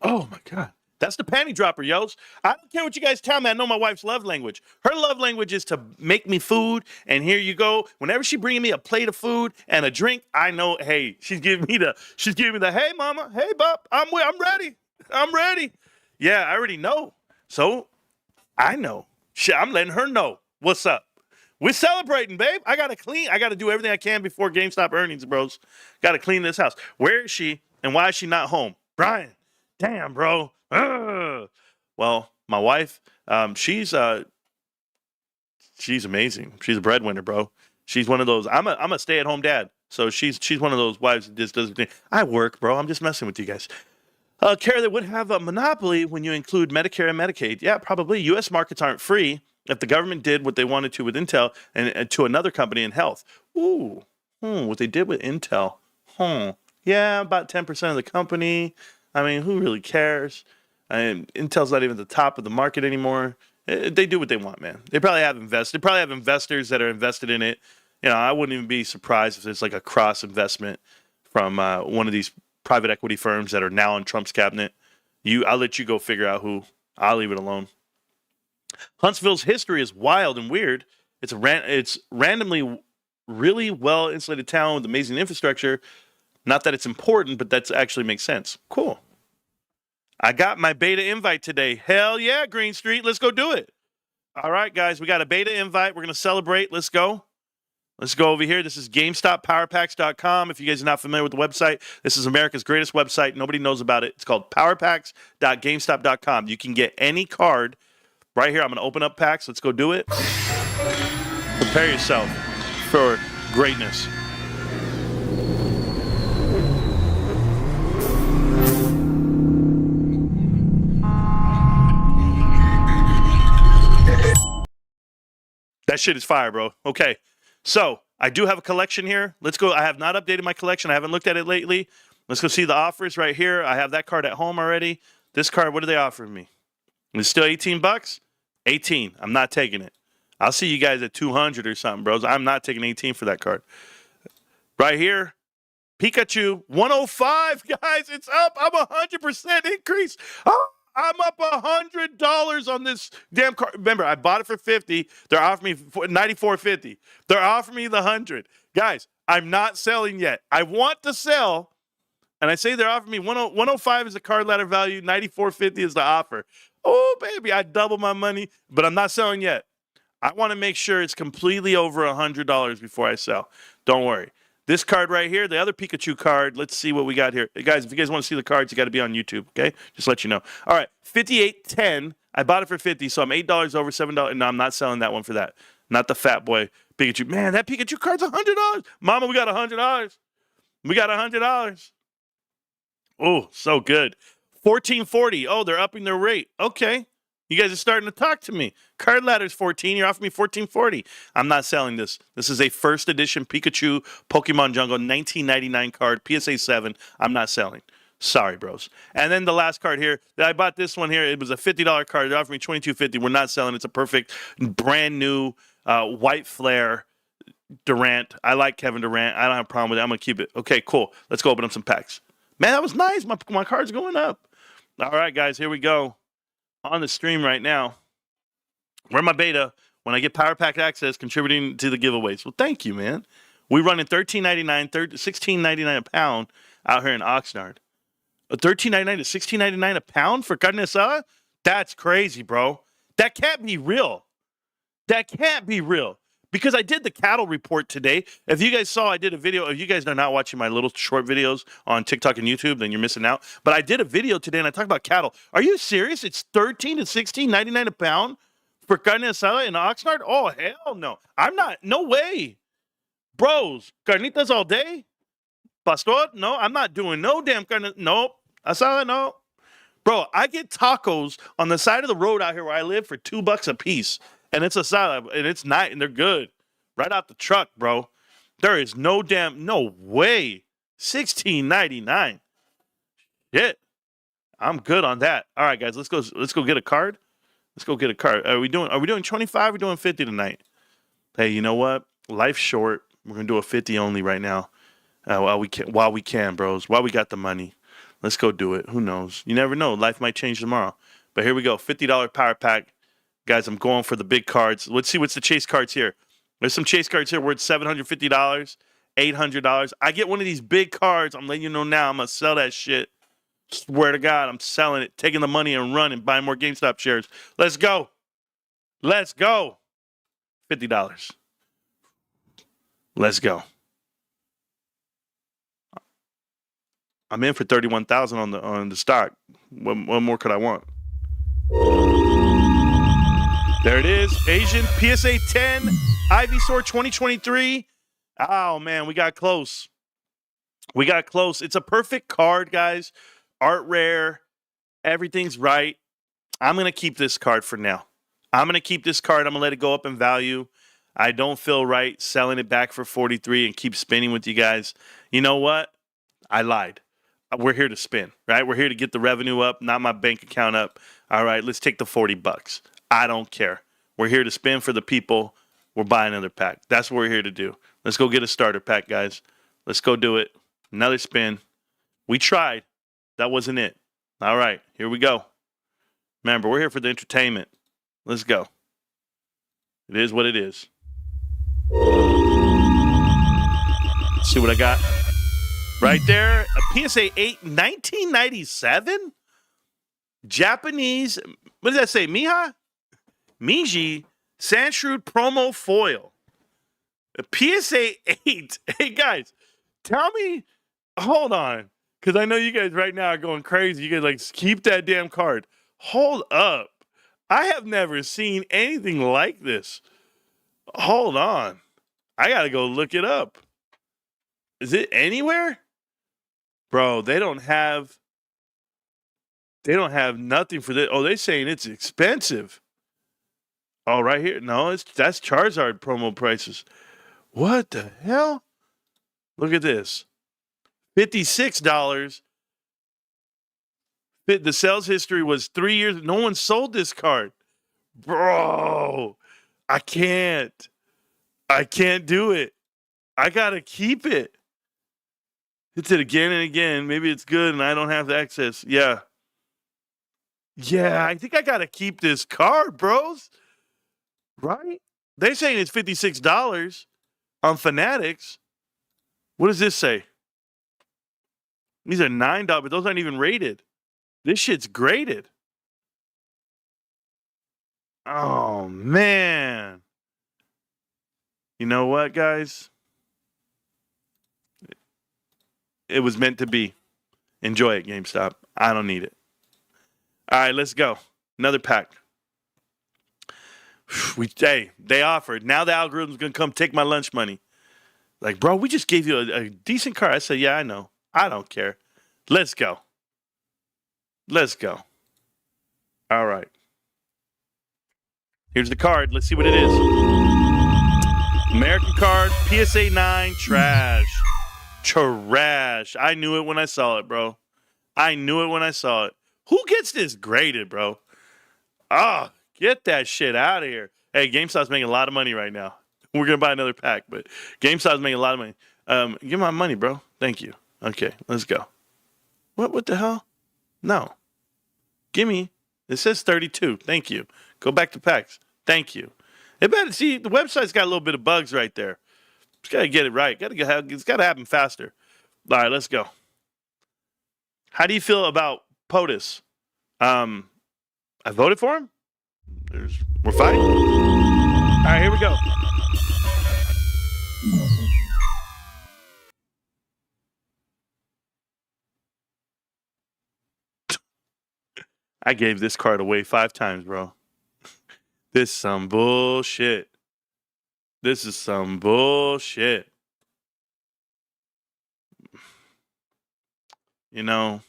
D: oh, my God. That's the panty dropper, yos. I don't care what you guys tell me. I know my wife's love language. Her love language is to make me food, and here you go. Whenever she bringing me a plate of food and a drink, I know, hey, she's giving me the, hey, Mama, hey, Bub, I'm ready. Yeah, I already know. So I know. I'm letting her know what's up. We're celebrating, babe. I got to do everything I can before GameStop earnings, bros. Got to clean this house. Where is she, and why is she not home? Brian, damn, bro. Well, my wife, she's amazing. She's a breadwinner, bro. She's one of those. I'm a stay-at-home dad, so she's one of those wives that just doesn't. I work, bro. I'm just messing with you guys. Care that would have a monopoly when you include Medicare and Medicaid. Yeah, probably. U.S. markets aren't free. If the government did what they wanted to with Intel and to another company in health. Ooh, what they did with Intel. Yeah, about 10% of the company. I mean, who really cares? Intel's not even at the top of the market anymore. They do what they want, man. They probably have investors that are invested in it. I wouldn't even be surprised if there's like a cross investment from one of these private equity firms that are now in Trump's cabinet. I'll let you go figure out who. I'll leave it alone. Huntsville's history is wild and weird. It's randomly really well insulated town with amazing infrastructure. Not that it's important, but that actually makes sense. Cool. I got my beta invite today. Hell yeah, Green Street. Let's go do it. All right, guys, we got a beta invite. We're going to celebrate. Let's go. Let's go over here. This is GameStopPowerPacks.com. If you guys are not familiar with the website, this is America's greatest website. Nobody knows about it. It's called PowerPacks.GameStop.com. You can get any card right here. I'm going to open up packs. Let's go do it. Prepare yourself for greatness. That shit is fire, bro. Okay. So, I do have a collection here. Let's go. I have not updated my collection. I haven't looked at it lately. Let's go see the offers right here. I have that card at home already. This card, what are they offering me? It's still 18 bucks? 18. I'm not taking it. I'll see you guys at 200 or something, bros. I'm not taking 18 for that card. Right here, Pikachu, 105, guys. It's up. I'm 100% increase. Oh, I'm up $100 on this damn card. Remember, I bought it for 50. They're offering me $94.50. They're offering me the 100. Guys, I'm not selling yet. I want to sell, and I say they're offering me 105 is the card ladder value, $94.50 is the offer. Oh, baby, I double my money, but I'm not selling yet. I want to make sure it's completely over $100 before I sell. Don't worry. This card right here, the other Pikachu card, let's see what we got here. Guys, if you guys want to see the cards, you got to be on YouTube, okay? Just let you know. All right, 58.10. I bought it for 50, so I'm $8 over $7. No, I'm not selling that one for that. Not the fat boy Pikachu. Man, that Pikachu card's $100. Mama, we got $100. We got $100. Oh, so good. 14.40. Oh, they're upping their rate. Okay. You guys are starting to talk to me. Card ladder's 14. You're offering me 14.40. I'm not selling this. This is a first edition Pikachu Pokemon Jungle 1999 card, PSA 7. I'm not selling. Sorry, bros. And then the last card here, I bought this one here. It was a $50 card. They offered me $22.50. We're not selling. It's a perfect, brand new white flare Durant. I like Kevin Durant. I don't have a problem with it. I'm going to keep it. Okay, cool. Let's go open up some packs. Man, that was nice. My card's going up. All right, guys, here we go. On the stream right now. We're in my beta. When I get Power Pack access, contributing to the giveaways. Well, thank you, man. We running $13.99, $16.99 a pound out here in Oxnard. $13.99 to $16.99 a pound for carne asada? That's crazy, bro. That can't be real. That can't be real. Because I did the cattle report today. If you guys saw, I did a video. If you guys are not watching my little short videos on TikTok and YouTube, then you're missing out. But I did a video today, and I talked about cattle. Are you serious? It's $13 to $16.99 a pound for carne asada in Oxnard? Oh, hell no. I'm not. No way. Bros, carnitas all day? Pastor? No, I'm not doing no damn carne. No. Asada, no. Bro, I get tacos on the side of the road out here where I live for $2 a piece. And it's a salad, and it's nice, and they're good. Right out the truck, bro. There is no way. $16.99. Shit. I'm good on that. All right, guys, let's go get a card. Let's go get a card. Are we doing 25 or are we doing 50 tonight? Hey, you know what? Life's short. We're gonna do a 50 only right now. While we can, bros. While we got the money. Let's go do it. Who knows? You never know. Life might change tomorrow. But here we go. $50 power pack. Guys, I'm going for the big cards. Let's see what's the chase cards here. There's some chase cards here worth $750, $800. I get one of these big cards. I'm letting you know now. I'm going to sell that shit. Swear to God, I'm selling it, taking the money and running, buying more GameStop shares. Let's go. Let's go. $50. Let's go. I'm in for $31,000 on the stock. What more could I want? There it is. Asian PSA 10 Ivysaur 2023. Oh, man, we got close. We got close. It's a perfect card, guys. Art rare. Everything's right. I'm going to keep this card for now. I'm going to keep this card. I'm going to let it go up in value. I don't feel right selling it back for 43 and keep spinning with you guys. You know what? I lied. We're here to spin, right? We're here to get the revenue up, not my bank account up. All right, let's take the $40. I don't care. We're here to spin for the people. We're buying another pack. That's what we're here to do. Let's go get a starter pack, guys. Let's go do it. Another spin. We tried. That wasn't it. All right, here we go. Remember, we're here for the entertainment. Let's go. It is what it is. Let's see what I got. Right there, a PSA 8, 1997? Japanese, what does that say, Miji? Sandshrew promo foil. A PSA 8. Hey, guys, tell me. Hold on. Because I know you guys right now are going crazy. You guys like, keep that damn card. Hold up. I have never seen anything like this. Hold on. I got to go look it up. Is it anywhere? Bro, they don't have nothing for this. Oh, they're saying it's expensive. Oh, right here. No, that's Charizard promo prices. What the hell? Look at this. $56. The sales history was 3 years. No one sold this card. Bro, I can't do it. I got to keep it. Hits it again and again. Maybe it's good and I don't have the access. Yeah. Yeah, I think I got to keep this card, bros. Right? They're saying it's $56 on Fanatics. What does this say? These are $9, but those aren't even rated. This shit's graded. Oh, man. You know what, guys? It was meant to be. Enjoy it, GameStop. I don't need it. All right, let's go. Another pack. They offered. Now the algorithm's going to come take my lunch money. Like, bro, we just gave you a decent car. I said, yeah, I know. I don't care. Let's go. Let's go. All right. Here's the card. Let's see what it is. American card, PSA 9, trash. Trash. I knew it when I saw it, bro. I knew it when I saw it. Who gets this graded, bro? Oh, get that shit out of here. Hey, GameStop's making a lot of money right now. We're going to buy another pack, but GameStop's making a lot of money. Give my money, bro. Thank you. Okay, let's go. What the hell? No. Gimme. It says 32. Thank you. Go back to packs. Thank you. See, the website's got a little bit of bugs right there. Just got to get it right. It's got to happen faster. All right, let's go. How do you feel about POTUS? I voted for him. We're fighting. All right, here we go. I gave this card away 5 times, bro. This is some bullshit. This is some bullshit. You know,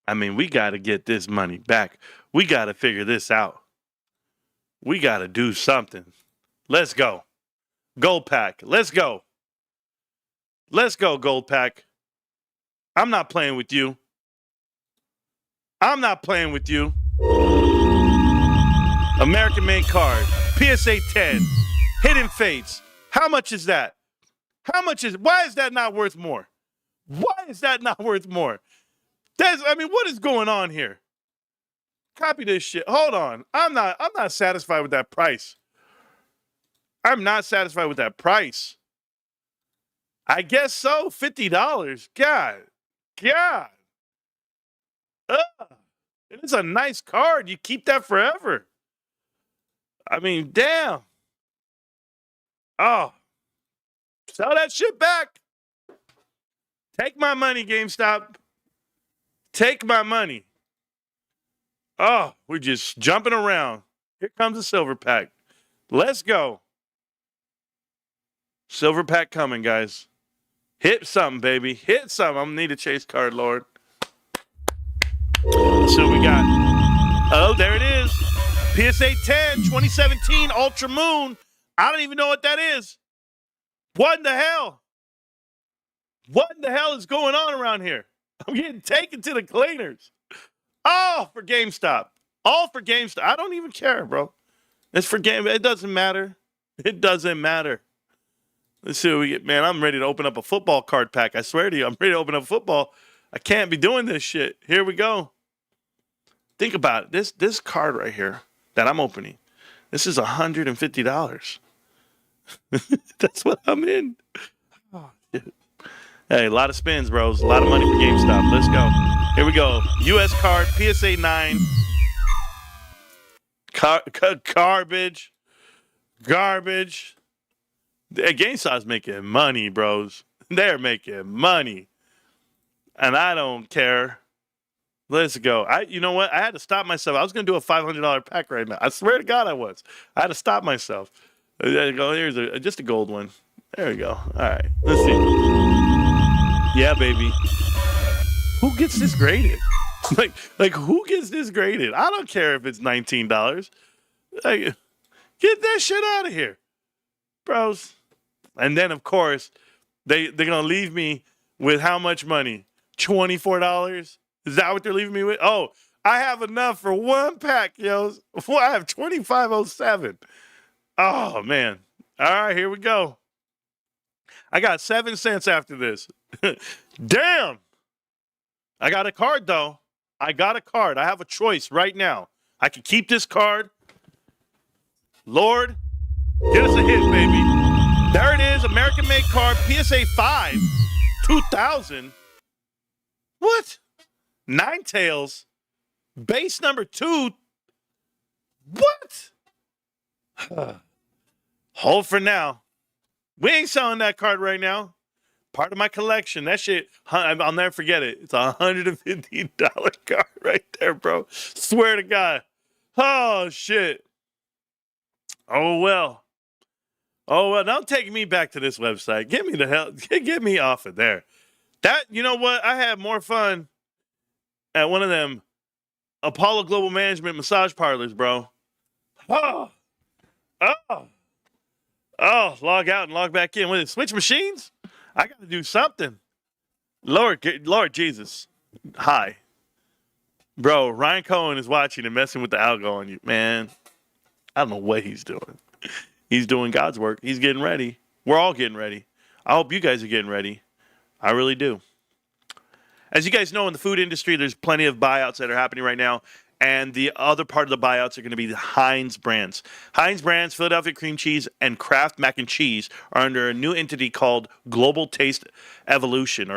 D: I mean, we got to get this money back. We got to figure this out. We got to do something. Let's go. Gold pack. Let's go. Let's go, gold pack. I'm not playing with you. I'm not playing with you. American main card. PSA 10. Hidden Fates. How much is that? Why is that not worth more? Why is that not worth more? What is going on here? Copy this shit. Hold on. I'm not satisfied with that price. I'm not satisfied with that price. I guess so. $50. God. It's a nice card. You keep that forever. I mean, damn. Oh. Sell that shit back. Take my money, GameStop. Take my money. Oh, we're just jumping around. Here comes the silver pack. Let's go. Silver pack coming, guys. Hit something, baby. Hit something. I'm going to need a chase card, Lord. Let's see what we got. Oh, there it is. PSA 10, 2017 Ultra Moon. I don't even know what that is. What in the hell? What in the hell is going on around here? I'm getting taken to the cleaners. Oh, for GameStop. All for GameStop. I don't even care, bro. It's for game. It doesn't matter. It doesn't matter. Let's see what we get. Man, I'm ready to open up a football card pack. I swear to you, I'm ready to open up football. I can't be doing this shit. Here we go. Think about it. This card right here that I'm opening, this is $150. That's what I'm in. Oh, shit. Hey, a lot of spins, bros. A lot of money for GameStop. Let's go. Here we go. U.S. card, PSA 9. Garbage. GameStop's making money, bros. They're making money. And I don't care. Let's go. You know what? I had to stop myself. I was going to do a $500 pack right now. I swear to God I was. I had to stop myself. There you go. Here's just a gold one. There we go. All right. Let's see. Yeah, baby. Who gets this graded? like who gets this graded? I don't care if it's $19. Like, get that shit out of here, bros. And then, of course, they're going to leave me with how much money? $24? Is that what they're leaving me with? Oh, I have enough for one pack, yo. I have 2507. Oh, man. All right, here we go. I got 7 cents after this. Damn. I got a card, though. I got a card. I have a choice right now. I can keep this card. Lord, get us a hit, baby. There it is. American-made card. PSA 5. 2000. What? Ninetales. Base number 2. What? Hold for now. We ain't selling that card right now. Part of my collection. That shit, I'll never forget it. It's a $150 card right there, bro. Swear to God. Oh, shit. Oh, well. Don't take me back to this website. Get me the hell. Get me off of there. You know what? I had more fun at one of them Apollo Global Management massage parlors, bro. Oh, log out and log back in. When it switch machines, I got to do something. Lord Jesus. Hi. Bro, Ryan Cohen is watching and messing with the algo on you. Man, I don't know what he's doing. He's doing God's work. He's getting ready. We're all getting ready. I hope you guys are getting ready. I really do. As you guys know, in the food industry, there's plenty of buyouts that are happening right now. And the other part of the buyouts are going to be the Heinz brands. Heinz brands, Philadelphia cream cheese, and Kraft mac and cheese are under a new entity called Global Taste Evolution.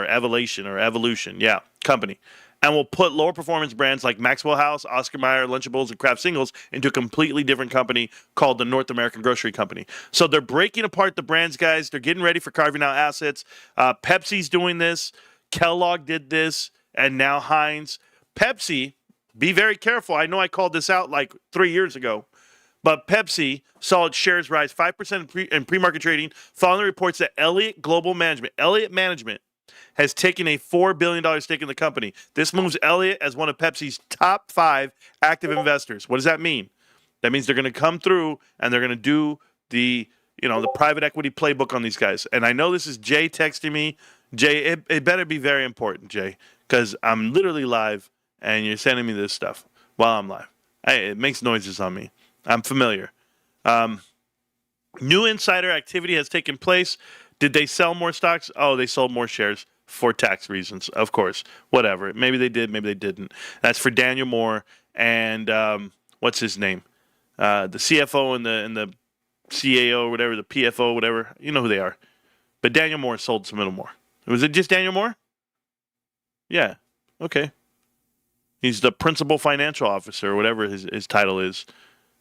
D: Yeah, company. And will put lower performance brands like Maxwell House, Oscar Mayer, Lunchables, and Kraft Singles into a completely different company called the North American Grocery Company. So they're breaking apart the brands, guys. They're getting ready for carving out assets. Pepsi's doing this. Kellogg did this. And now Heinz. Pepsi, be very careful. I know I called this out like 3 years ago. But Pepsi saw its shares rise 5% in pre-market trading following reports that Elliott Management, has taken a $4 billion stake in the company. This moves Elliott as one of Pepsi's top 5 active investors. What does that mean? That means they're going to come through and they're going to do the private equity playbook on these guys. And I know this is Jay texting me. Jay, it better be very important, Jay, because I'm literally live and you're sending me this stuff while I'm live. Hey, it makes noises on me. I'm familiar. New insider activity has taken place. Did they sell more stocks? Oh, they sold more shares for tax reasons, of course. Whatever. Maybe they did, maybe they didn't. That's for Daniel Moore and what's his name? The CFO and the CAO, whatever, the PFO, whatever. You know who they are. But Daniel Moore sold some little more. Was it just Daniel Moore? Yeah. Okay. He's the principal financial officer, or whatever his title is,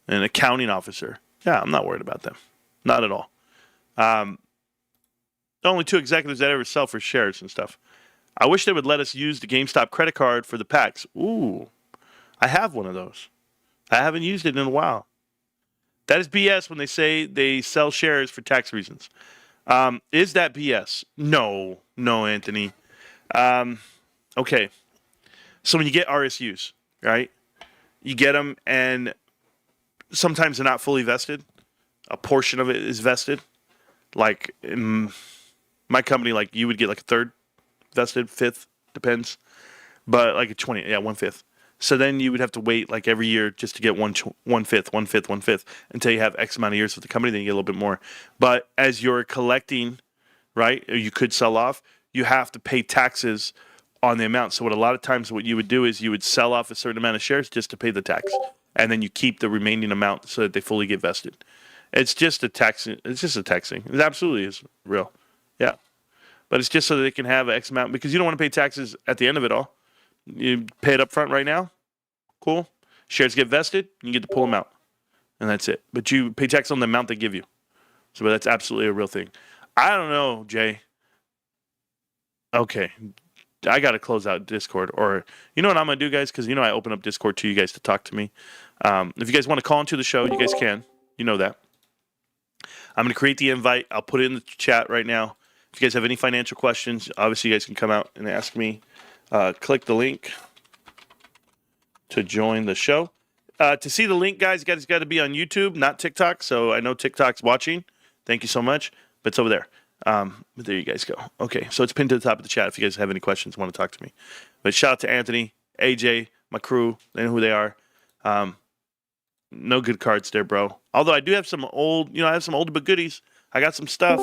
D: an accounting officer. Yeah, I'm not worried about them. Not at all. The only 2 executives that ever sell for shares and stuff. I wish they would let us use the GameStop credit card for the packs. Ooh, I have one of those. I haven't used it in a while. That is BS when they say they sell shares for tax reasons. Is that BS? No, Anthony. Okay. So when you get RSUs, right? You get them and sometimes they're not fully vested. A portion of it is vested. Like in my company, like you would get like a third vested, fifth, depends. But like a 20, 1/5. So then you would have to wait like every year just to get one fifth until you have X amount of years with the company. Then you get a little bit more. But as you're collecting, right, or you could sell off, you have to pay taxes on the amount. So what a lot of times what you would do is you would sell off a certain amount of shares just to pay the tax. And then you keep the remaining amount so that they fully get vested. It's just a taxing. It absolutely is real. Yeah. but it's just so that they can have X amount because you don't want to pay taxes at the end of it all. You pay it up front right now. Cool. Shares get vested. You get to pull them out. And that's it. But you pay tax on the amount they give you. So that's absolutely a real thing. I don't know, Jay. Okay. I got to close out Discord. Or, you know what I'm going to do, guys? Because, you know, I open up Discord to you guys to talk to me. If you guys want to call into the show, you guys can. You know that. I'm going to create the invite. I'll put it in the chat right now. If you guys have any financial questions, obviously you guys can come out and ask me. Click the link to join the show. To see the link, guys, you guys got to be on YouTube, not TikTok. So I know TikTok's watching. Thank you so much. But it's over there. But there you guys go. Okay, so it's pinned to the top of the chat if you guys have any questions, want to talk to me. But shout out to Anthony, AJ, my crew. They know who they are. No good cards there, bro. Although I do have some old, I have some older but goodies. I got some stuff.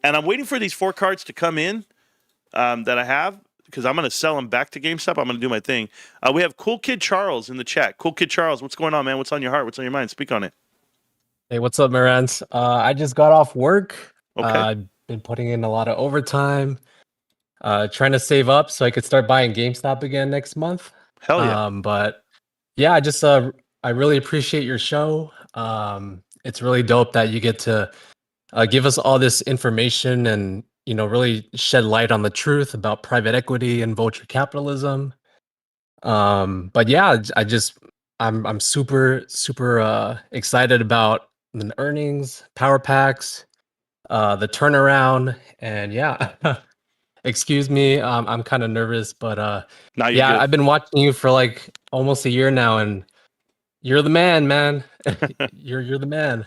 D: And I'm waiting for these 4 cards to come in that I have. Because I'm going to sell them back to GameStop. I'm going to do my thing. We have Cool Kid Charles in the chat. Cool Kid Charles, what's going on, man? What's on your heart? What's on your mind? Speak on it.
E: Hey, what's up, Marantz? I just got off work.
D: Okay.
E: I've been putting in a lot of overtime, trying to save up so I could start buying GameStop again next month.
D: Hell yeah.
E: But yeah, I really appreciate your show. It's really dope that you get to give us all this information and really shed light on the truth about private equity and vulture capitalism. But yeah, I'm super excited about the earnings, power packs, the turnaround, and yeah. Excuse me, I'm kind of nervous, but
D: Good.
E: I've been watching you for like almost a year now, and you're the man. you're the man.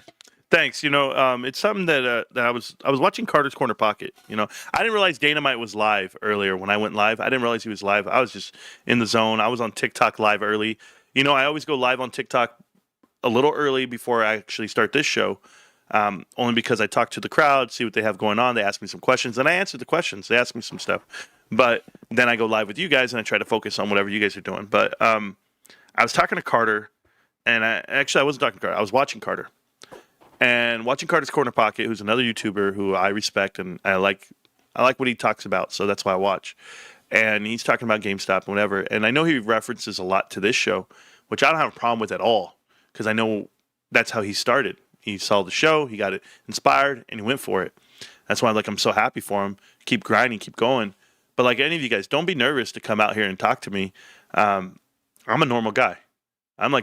D: Thanks. It's something that I was watching Carter's Corner Pocket. I didn't realize Dynamite was live earlier when I went live. I didn't realize he was live. I was just in the zone. I was on TikTok live early. I always go live on TikTok a little early before I actually start this show, only because I talk to the crowd, see what they have going on. They ask me some questions, and I answer the questions. They ask me some stuff. But then I go live with you guys, and I try to focus on whatever you guys are doing. But I was talking to Carter, and I wasn't talking to Carter. I was watching Carter. And watching Carter's Corner Pocket, who's another YouTuber who I respect and I like what he talks about, so that's why I watch. And he's talking about GameStop and whatever. And I know he references a lot to this show, which I don't have a problem with at all, because I know that's how he started. He saw the show, he got it inspired, and he went for it. That's why I'm so happy for him. Keep grinding, keep going. But like any of you guys, don't be nervous to come out here and talk to me. I'm a normal guy. I'm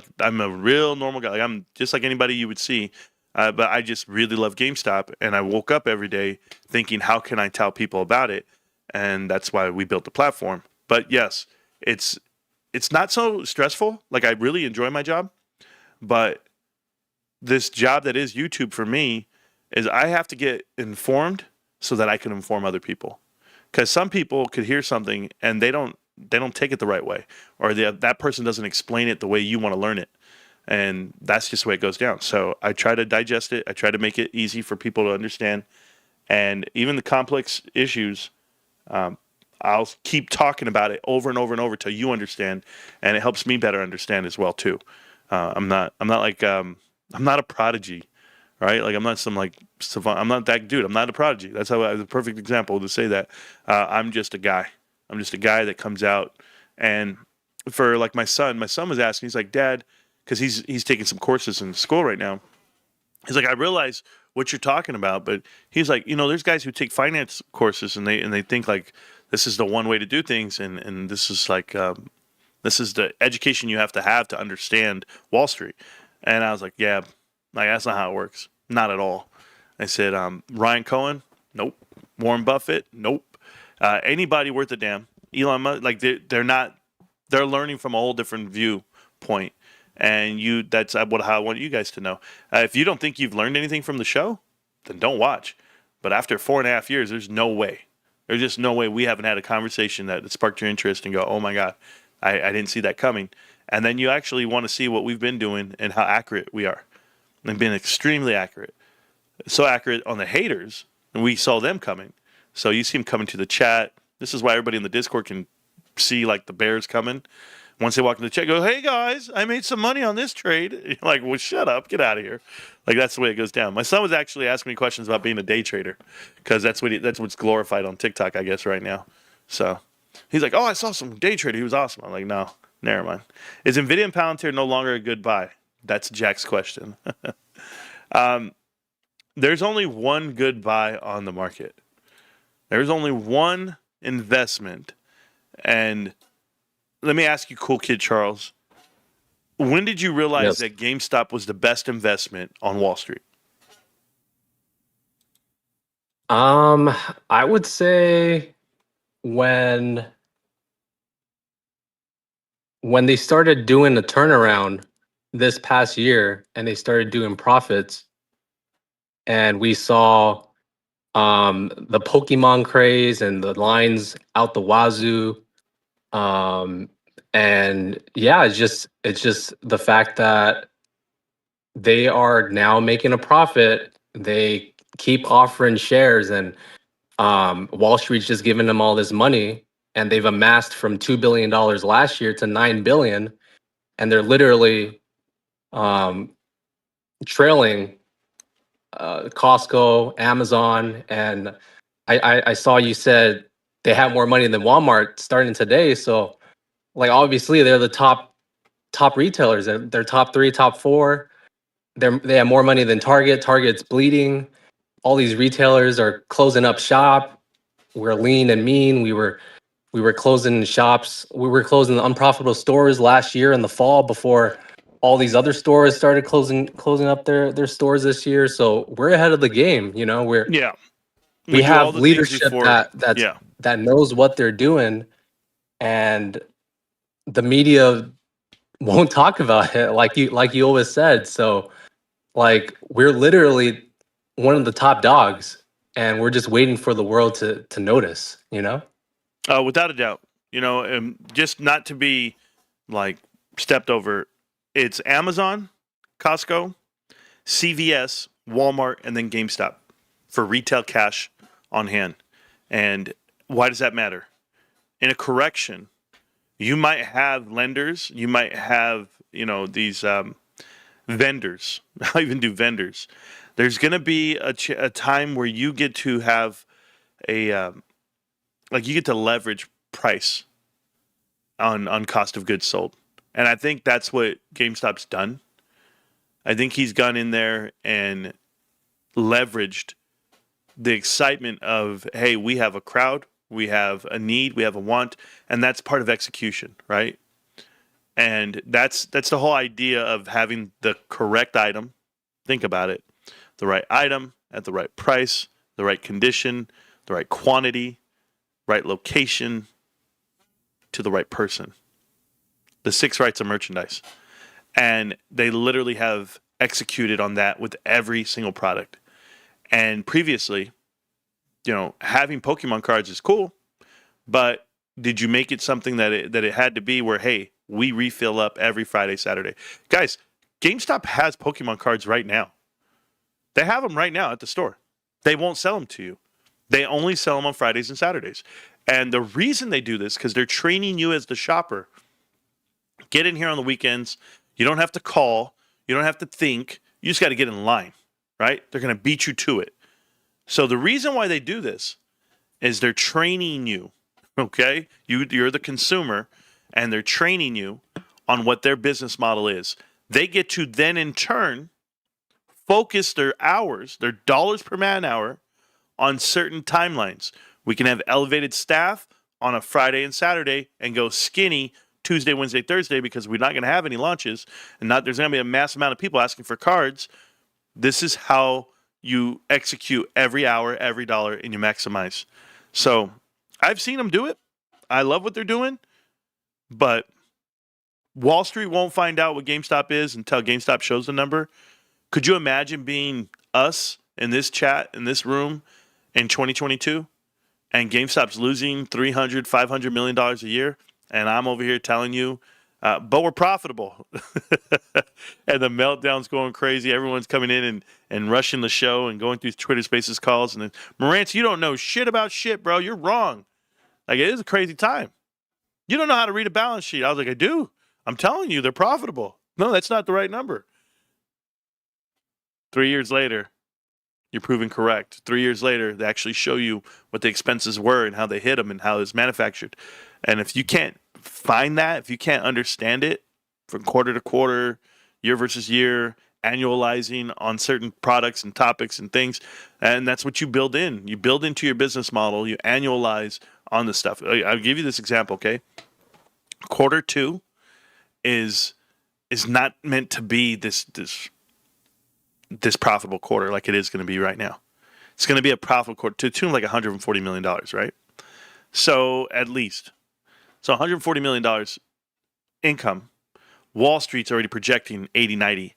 D: a real normal guy. I'm just like anybody you would see. But I just really love GameStop, and I woke up every day thinking, how can I tell people about it? And that's why we built the platform. But yes, it's not so stressful. Like, I really enjoy my job, but this job that is YouTube for me is I have to get informed so that I can inform other people. Because some people could hear something and they don't take it the right way, or that person doesn't explain it the way you want to learn it. And that's just the way it goes down. So I try to digest it. I try to make it easy for people to understand. And even the complex issues, I'll keep talking about it over and over and over till you understand. And it helps me better understand as well too. I'm not a prodigy, right? Like, I'm not some like savant. I'm not that dude. I'm not a prodigy. That's how the perfect example to say that. I'm just a guy. I'm just a guy that comes out. And for like my son was asking, he's like, Dad, because he's taking some courses in school right now. He's like, I realize what you're talking about, but he's like, there's guys who take finance courses and they think like this is the one way to do things, and this is like this is the education you have to understand Wall Street. And I was like, yeah, like that's not how it works. Not at all. I said, Ryan Cohen, nope. Warren Buffett, nope. Anybody worth a damn. Elon Musk, like they're learning from a whole different viewpoint. And that's what I want you guys to know. If you don't think you've learned anything from the show, then don't watch. But after 4.5 years, there's no way. There's just no way we haven't had a conversation that sparked your interest and go, oh my God, I didn't see that coming. And then you actually want to see what we've been doing and how accurate we are. And been extremely accurate. So accurate on the haters, and we saw them coming. So you see them coming to the chat. This is why everybody in the Discord can see like the bears coming. Once they walk in the check, go, hey guys, I made some money on this trade. You're like, well, shut up, get out of here. Like that's the way it goes down. My son was actually asking me questions about being a day trader because that's what's glorified on TikTok, I guess, right now. So he's like, oh, I saw some day trader. He was awesome. I'm like, no, never mind. Is Nvidia and Palantir no longer a good buy? That's Jack's question. There's only one good buy on the market. There's only one investment, and let me ask you, cool kid Charles, when did you realize that GameStop was the best investment on Wall Street?
E: I would say when they started doing the turnaround this past year and they started doing profits, and we saw the Pokemon craze and the lines out the wazoo. And yeah, it's just the fact that they are now making a profit. They keep offering shares, and Wall Street's just giving them all this money, and they've amassed from $2 billion last year to $9 billion, and they're literally trailing Costco, Amazon, and I saw you said they have more money than Walmart starting today. So, like, obviously, they're the top retailers. They're top 3, top 4. They have more money than Target. Target's bleeding. All these retailers are closing up shop. We're lean and mean. We were closing shops. We were closing the unprofitable stores last year in the fall before all these other stores started closing up their stores this year. So we're ahead of the game. You know, we
D: do all
E: have
D: the things
E: leadership
D: before.
E: that knows what they're doing, and the media won't talk about it like you always said. So, like, we're literally one of the top dogs, and we're just waiting for the world to notice, you know?
D: Without a doubt. You know, just not to be like stepped over, it's Amazon, Costco, CVS, Walmart, and then GameStop for retail cash on hand. And why does that matter? In a correction, you might have lenders, you might have, you know, these vendors. I'll even do vendors. There's going to be a time where you get to have you get to leverage price on cost of goods sold. And I think that's what GameStop's done. I think he's gone in there and leveraged the excitement of, hey, we have a crowd, we have a need, we have a want, and that's part of execution, right? And that's the whole idea of having the correct item. Think about it. The right item at the right price, the right condition, the right quantity, right location, to the right person. The 6 rights of merchandise. And they literally have executed on that with every single product. And previously, you know, having Pokemon cards is cool, but did you make it something that it had to be where, hey, we refill up every Friday, Saturday? Guys, GameStop has Pokemon cards right now. They have them right now at the store. They won't sell them to you. They only sell them on Fridays and Saturdays. And the reason they do this, because they're training you as the shopper. Get in here on the weekends. You don't have to call. You don't have to think. You just got to get in line, right? They're going to beat you to it. So the reason why they do this is they're training you, okay? You're the consumer, and they're training you on what their business model is. They get to then, in turn, focus their hours, their dollars per man hour, on certain timelines. We can have elevated staff on a Friday and Saturday and go skinny Tuesday, Wednesday, Thursday, because we're not going to have any launches, and there's going to be a mass amount of people asking for cards. This is how you execute every hour, every dollar, and you maximize. So I've seen them do it. I love what they're doing, but Wall Street won't find out what GameStop is until GameStop shows the number. Could you imagine being us in this chat, in this room in 2022, and GameStop's losing $300, $500 million a year? And I'm over here telling you, but we're profitable. And the meltdown's going crazy. Everyone's coming in and rushing the show and going through Twitter Spaces calls. And then, Marantz, you don't know shit about shit, bro. You're wrong. Like, it is a crazy time. You don't know how to read a balance sheet. I was like, I do. I'm telling you, they're profitable. No, that's not the right number. 3 years later, you're proven correct. 3 years later, they actually show you what the expenses were and how they hit them and how it's manufactured. And if you can't find that, if you can't understand it from quarter to quarter, year versus year, annualizing on certain products and topics and things, and that's what you build in. You build into your business model. You annualize on the stuff. I'll give you this example, okay? Quarter two is not meant to be this profitable quarter like it is going to be right now. It's going to be a profitable quarter to the tune of like $140 million, right? So at least. So $140 million income. Wall Street's already projecting 80, 90.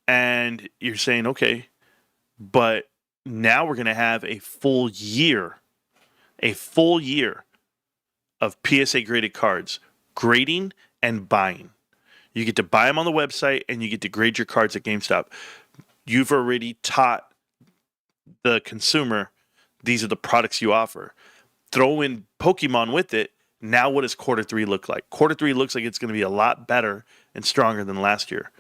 D: And you're saying, okay, but now we're going to have a full year of PSA graded cards, grading and buying. You get to buy them on the website and you get to grade your cards at GameStop. You've already taught the consumer these are the products you offer. Throw in Pokemon with it. Now what does quarter three look like? Quarter three looks like it's going to be a lot better and stronger than last year.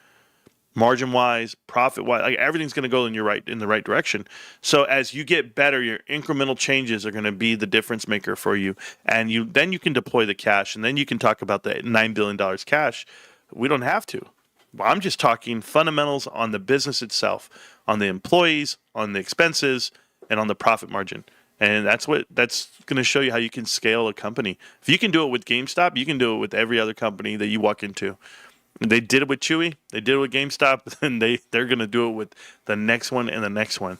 D: Margin wise, profit wise, like everything's going to go in the right direction. So as you get better, your incremental changes are going to be the difference maker for you. And then you can deploy the cash, and then you can talk about the $9 billion cash. We don't have to. I'm just talking fundamentals on the business itself, on the employees, on the expenses, and on the profit margin. And that's going to show you how you can scale a company. If you can do it with GameStop, you can do it with every other company that you walk into. They did it with Chewy, they did it with GameStop, and they're going to do it with the next one and the next one.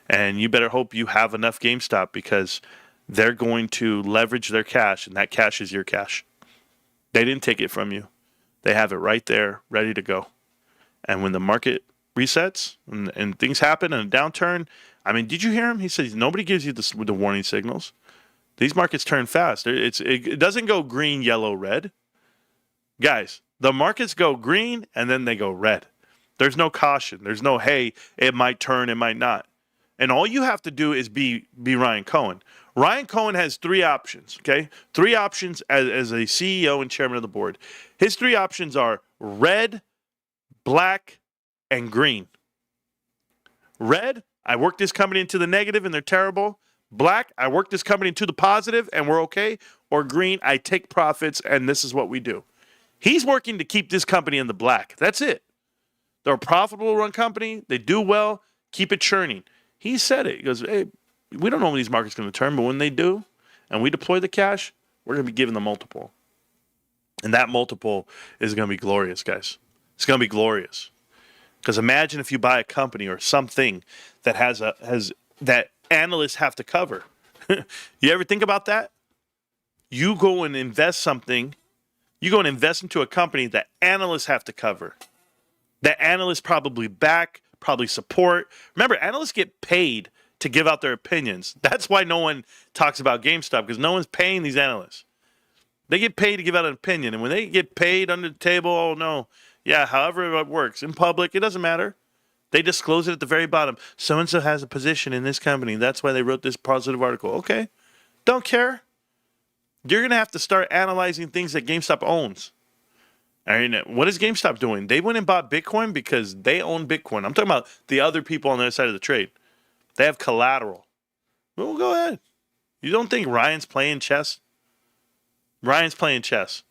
D: And you better hope you have enough GameStop, because they're going to leverage their cash, and that cash is your cash. They didn't take it from you. They have it right there, ready to go. And when the market resets and things happen in a downturn, I mean, did you hear him? He says nobody gives you the warning signals. These markets turn fast. It doesn't go green, yellow, red. Guys, the markets go green and then they go red. There's no caution. There's no, hey, it might turn, it might not. And all you have to do is be Ryan Cohen. Ryan Cohen has three options, okay? Three options as a CEO and chairman of the board. His three options are red, black, and green. Red, I work this company into the negative and they're terrible. Black, I work this company into the positive and we're okay. Or green, I take profits and this is what we do. He's working to keep this company in the black. That's it. They're a profitable run company. They do well. Keep it churning. He said it. He goes, hey, we don't know when these markets are going to turn, but when they do and we deploy the cash, we're going to be given the multiple. And that multiple is going to be glorious, guys. It's going to be glorious. Because imagine if you buy a company or something that has that analysts have to cover. You ever think about that? You go and invest something. You go and invest into a company that analysts have to cover. That analysts probably back, probably support. Remember, analysts get paid to give out their opinions. That's why no one talks about GameStop, because no one's paying these analysts. They get paid to give out an opinion. And when they get paid under the table, oh no, yeah, however it works. In public, it doesn't matter. They disclose it at the very bottom. So-and-so has a position in this company. That's why they wrote this positive article. Okay, don't care. You're going to have to start analyzing things that GameStop owns. I mean, what is GameStop doing? They went and bought Bitcoin because they own Bitcoin. I'm talking about the other people on the other side of the trade. They have collateral. Well, go ahead. You don't think Ryan's playing chess? Ryan's playing chess.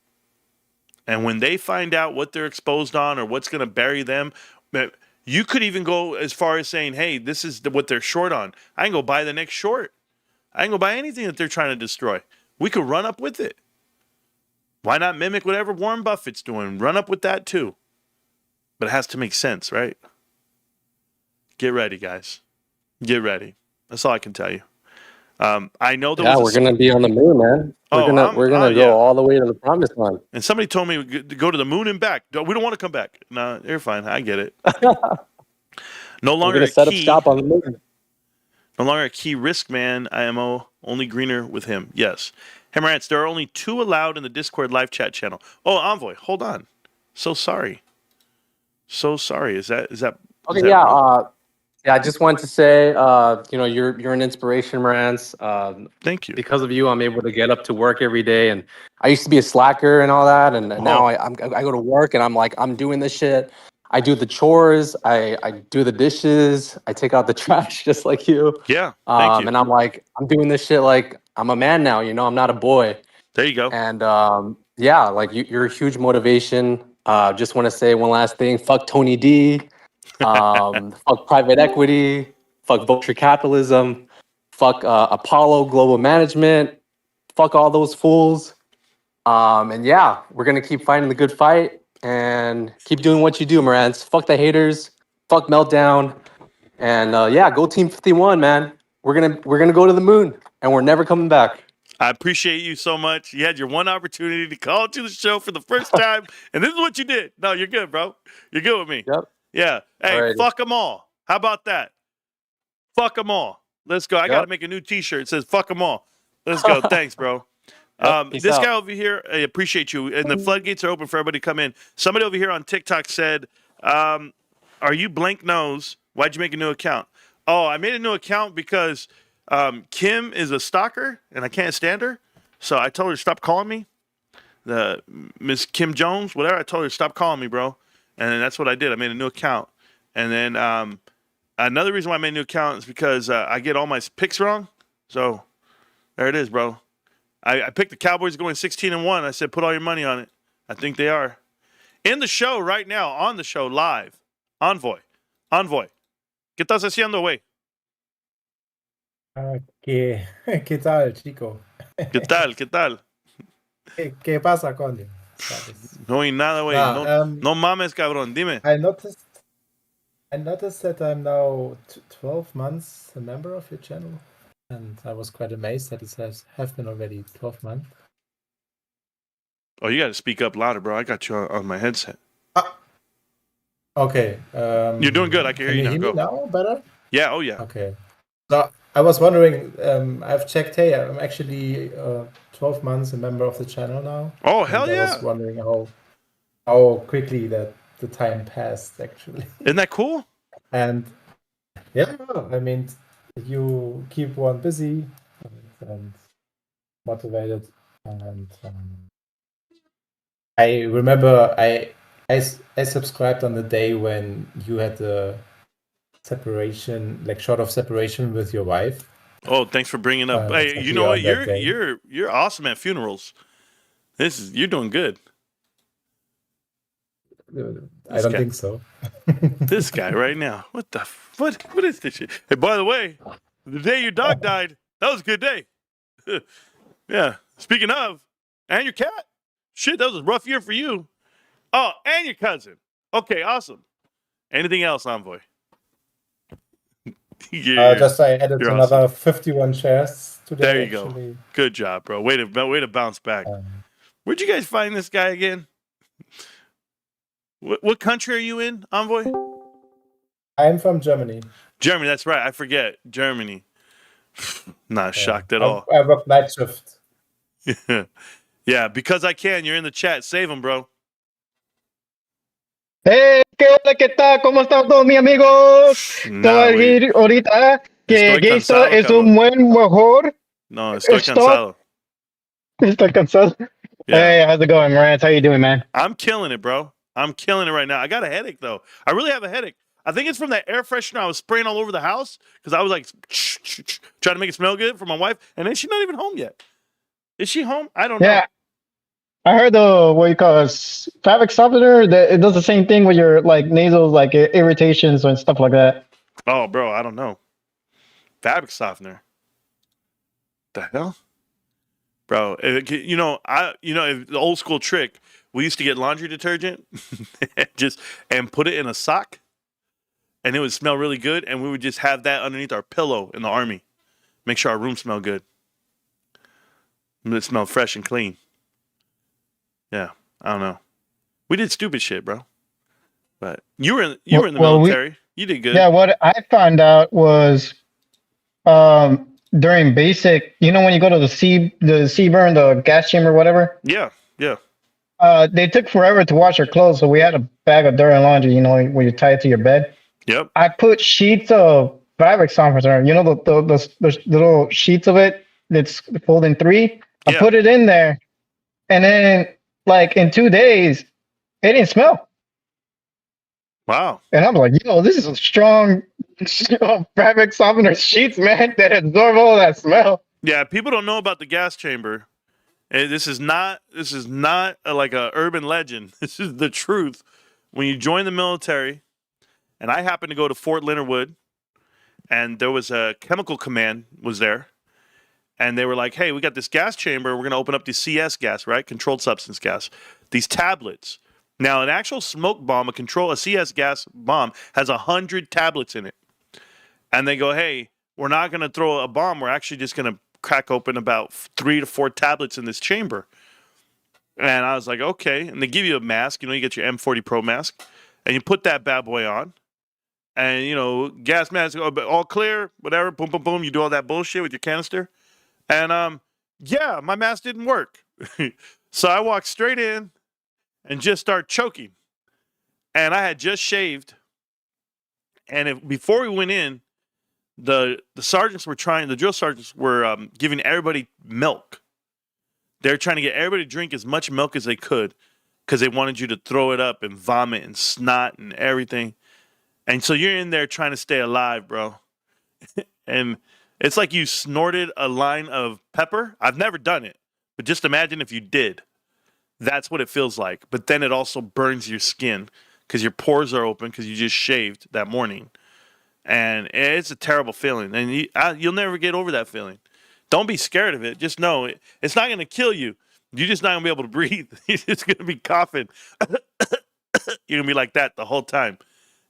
D: And when they find out what they're exposed on or what's going to bury them, you could even go as far as saying, hey, this is what they're short on. I can go buy the next short. I can go buy anything that they're trying to destroy. We could run up with it. Why not mimic whatever Warren Buffett's doing? Run up with that too. But it has to make sense, right? Get ready, guys. Get ready. That's all I can tell you. I know there was.
E: Yeah, we're gonna be on the moon, man. We're gonna go all the way to the promised land.
D: And somebody told me to go to the moon and back. We don't want to come back. No, you're fine. I get it. No longer
E: we're gonna set up shop on the moon.
D: No longer a key risk man. IMO only greener with him. Yes. Hey, Marantz, there are only 2 allowed in the Discord live chat channel. Oh, Envoy, hold on. So sorry. So sorry. Is that
F: okay? Yeah.
E: Yeah, I just wanted to say, you're an inspiration, Marantz.
D: Thank you.
E: Because of you, I'm able to get up to work every day. And I used to be a slacker and all that, and now I go to work and I'm like, I'm doing this shit. I do the chores, I do the dishes, I take out the trash just like you.
D: Yeah, thank you.
E: And I'm like, I'm doing this shit like I'm a man now. I'm not a boy.
D: There you go.
E: And yeah, like you're a huge motivation. Just want to say one last thing. Fuck Tony D. Fuck private equity. Fuck venture capitalism. Fuck Apollo Global Management. Fuck all those fools. And yeah, we're gonna keep fighting the good fight and keep doing what you do, Marantz. Fuck the haters. Fuck Meltdown. And yeah, go Team 51, man. We're gonna go to the moon, and we're never coming back.
D: I appreciate you so much. You had your one opportunity to call to the show for the first time, and this is what you did. No, you're good, bro. You're good with me.
E: Yep.
D: Yeah. Hey,
E: Alrighty.
D: fuck them all. How about that? Fuck them all. Let's go. I got to make a new T-shirt. It says "fuck them all." Let's go. Thanks, bro. This
E: out.
D: guy over here, I appreciate you. And the floodgates are open for everybody to come in. Somebody over here on TikTok said, "Are you blank nose? Why'd you make a new account?" Oh, I made a new account because Kim is a stalker, and I can't stand her. So I told her to stop calling me. The Miss Kim Jones, whatever. I told her to stop calling me, bro. And then that's what I did. I made a new account. And then another reason why I made a new account is because I get all my picks wrong. So there it is, bro. I picked the Cowboys going 16-1. I said, put all your money on it. I think they are. In the show right now, on the show, live, Envoy. ¿Qué estás haciendo, güey?
F: ¿Qué tal, chico?
D: ¿Qué tal?
F: ¿Qué pasa, Conde?
D: No hay nada, güey. No mames, cabrón. Dime.
F: I noticed that I'm now 12 months a member of your channel, and I was quite amazed that it have been already 12 months.
D: Oh, you got to speak up louder, bro. I got you on my headset.
F: Okay.
D: You're doing good. I can hear you now.
F: Hear
D: Go.
F: me now better?
D: Yeah. Oh, yeah.
F: Okay. So I was wondering. I've checked. Hey, I'm actually 12 months a member of the channel now.
D: Oh, hell yeah!
F: I was wondering how quickly that the time passed. Actually,
D: isn't that cool?
F: And yeah, I mean, you keep one busy and motivated. And I remember I subscribed on the day when you had the separation, like short of separation with your wife.
D: Oh, thanks for bringing up. Hey, you know what? You're awesome at funerals. You're doing good.
F: I don't think so.
D: This guy right now. What is this shit? Hey, by the way, the day your dog died, that was a good day. Yeah. Speaking of, and your cat. Shit, that was a rough year for you. Oh, and your cousin. Okay, awesome. Anything else, Envoy?
F: Yeah. Just I added another awesome. 51 shares today.
D: There you go. Good job, bro. Way to bounce back. Where'd you guys find this guy again? What country are you in, Envoy?
F: I'm from Germany.
D: Germany, that's right. I forget. Germany. Not shocked at all.
F: I work night shift.
D: Yeah, because I can. You're in the chat. Save him, bro.
G: Hey, ¿qué onda? ¿Qué tal? ¿Cómo están todos mis amigos? Te voy a decir ahorita que GameStop es un buen mejor.
D: No, estoy cansado.
G: Estoy cansado. Yeah. Hey, how's it going, Marantz? How you doing, man?
D: I'm killing it, bro. I'm killing it right now. I got a headache, though. I really have a headache. I think it's from that air freshener I was spraying all over the house because I was like trying to make it smell good for my wife, and then she's not even home yet. Is she home? I don't know.
G: Yeah. I heard what you call it, fabric softener, that it does the same thing with your like nasal like irritations and stuff like that.
D: Oh, bro, I don't know. Fabric softener. The hell? Bro, the old school trick, we used to get laundry detergent and put it in a sock, and it would smell really good, and we would just have that underneath our pillow in the army. Make sure our room smelled good. It smelled fresh and clean. Yeah, I don't know. We did stupid shit, bro. But you were in the military. You did good.
G: Yeah, what I found out was during basic, when you go to the CBurn, the gas chamber, whatever.
D: Yeah.
G: They took forever to wash your clothes, so we had a bag of dirty laundry, where you tie it to your bed.
D: Yep.
G: I put sheets of fabric softener. You know the little sheets of it that's folded in three. I
D: Yeah.
G: put it in there, and then like in 2 days, it didn't smell.
D: Wow.
G: And I'm like, yo, this is a strong fabric softener sheets, man, that absorb all that smell.
D: Yeah. People don't know about the gas chamber. This is not like a urban legend. This is the truth. When you join the military, and I happened to go to Fort Leonard Wood, and there was a chemical command was there, and they were like, "Hey, we got this gas chamber. We're going to open up the CS gas, right? Controlled substance gas. These tablets. Now, an actual smoke bomb, a CS gas bomb, has 100 tablets in it. And they go, hey, we're not going to throw a bomb. We're actually just going to crack open about 3 to 4 tablets in this chamber." And I was like, okay. And they give you a mask. You get your M40 Pro mask, and you put that bad boy on. And, gas mask, all clear, whatever, boom, boom, boom. You do all that bullshit with your canister. And, yeah, my mask didn't work. So I walked straight in and just started choking. And I had just shaved. And before we went in, the sergeants were the drill sergeants were giving everybody milk. They're trying to get everybody to drink as much milk as they could because they wanted you to throw it up and vomit and snot and everything. And so you're in there trying to stay alive, bro. And it's like you snorted a line of pepper. I've never done it, but just imagine if you did. That's what it feels like. But then it also burns your skin because your pores are open because you just shaved that morning. And it's a terrible feeling. And you'll never get over that feeling. Don't be scared of it. Just know it's not going to kill you. You're just not going to be able to breathe. You're just going to be coughing. You're going to be like that the whole time.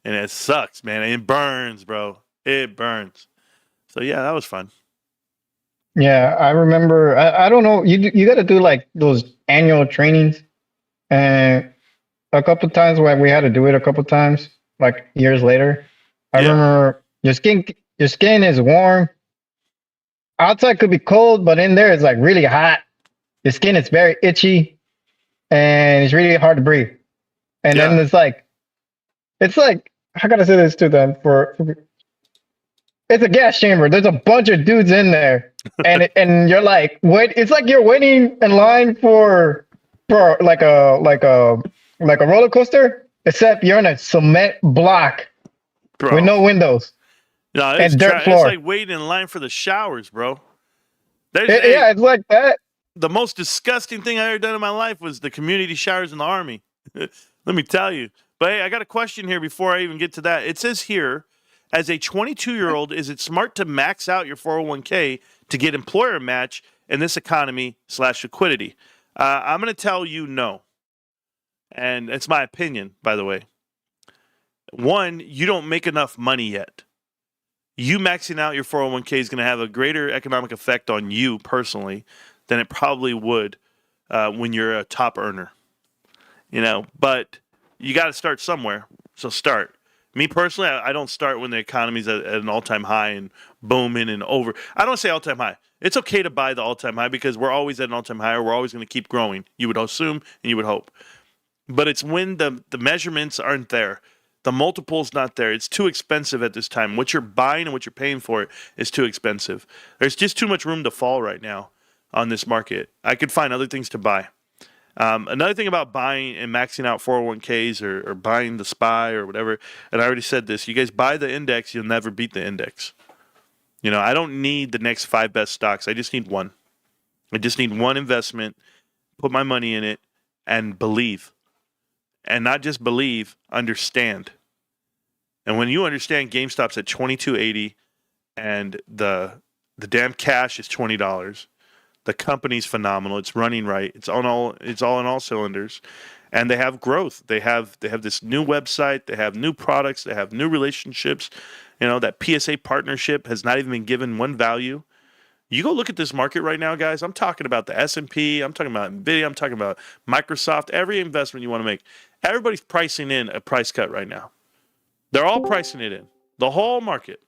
D: And it sucks, man. It burns, bro. It burns. So, yeah, that was fun.
G: Yeah, I remember. I don't know. You got to do like those annual trainings, and a couple of times when we had to do it a couple of times, like years later. I remember your skin is warm. Outside could be cold, but in there it's like really hot. Your skin is very itchy, and it's really hard to breathe. And then it's like how can I say this to them? It's a gas chamber. There's a bunch of dudes in there, and you're like, wait. It's like you're waiting in line for like a roller coaster, except you're in a cement block with no windows.
D: No,
G: and dirt floor.
D: It's like waiting in line for the showers, bro.
G: Yeah, it's like that.
D: The most disgusting thing I ever done in my life was the community showers in the Army. Let me tell you. But hey, I got a question here before I even get to that. It says here, as a 22-year-old, is it smart to max out your 401k to get employer match in this economy / liquidity? I'm going to tell you no. And it's my opinion, by the way. One, you don't make enough money yet. You maxing out your 401k is going to have a greater economic effect on you personally than it probably would when you're a top earner. But you got to start somewhere. So start. Me personally, I don't start when the economy's at an all-time high and booming and over. I don't say all-time high. It's okay to buy the all-time high because we're always at an all-time high or we're always going to keep growing. You would assume and you would hope. But it's when the measurements aren't there. The multiple's not there. It's too expensive at this time. What you're buying and what you're paying for it is too expensive. There's just too much room to fall right now on this market. I could find other things to buy. Another thing about buying and maxing out 401ks or buying the SPY or whatever, and I already said this, you guys buy the index, you'll never beat the index. I don't need the next 5 best stocks. I just need one. I just need one investment, put my money in it, and believe. And not just believe, understand. And when you understand GameStop's at $22.80 and the damn cash is $20, the company's phenomenal. It's running right. It's all in all cylinders. And they have growth. They have this new website, they have new products, they have new relationships. That PSA partnership has not even been given one value. You go look at this market right now, guys. I'm talking about the S&P. I'm talking about NVIDIA. I'm talking about Microsoft. Every investment you want to make. Everybody's pricing in a price cut right now. They're all pricing it in. The whole market.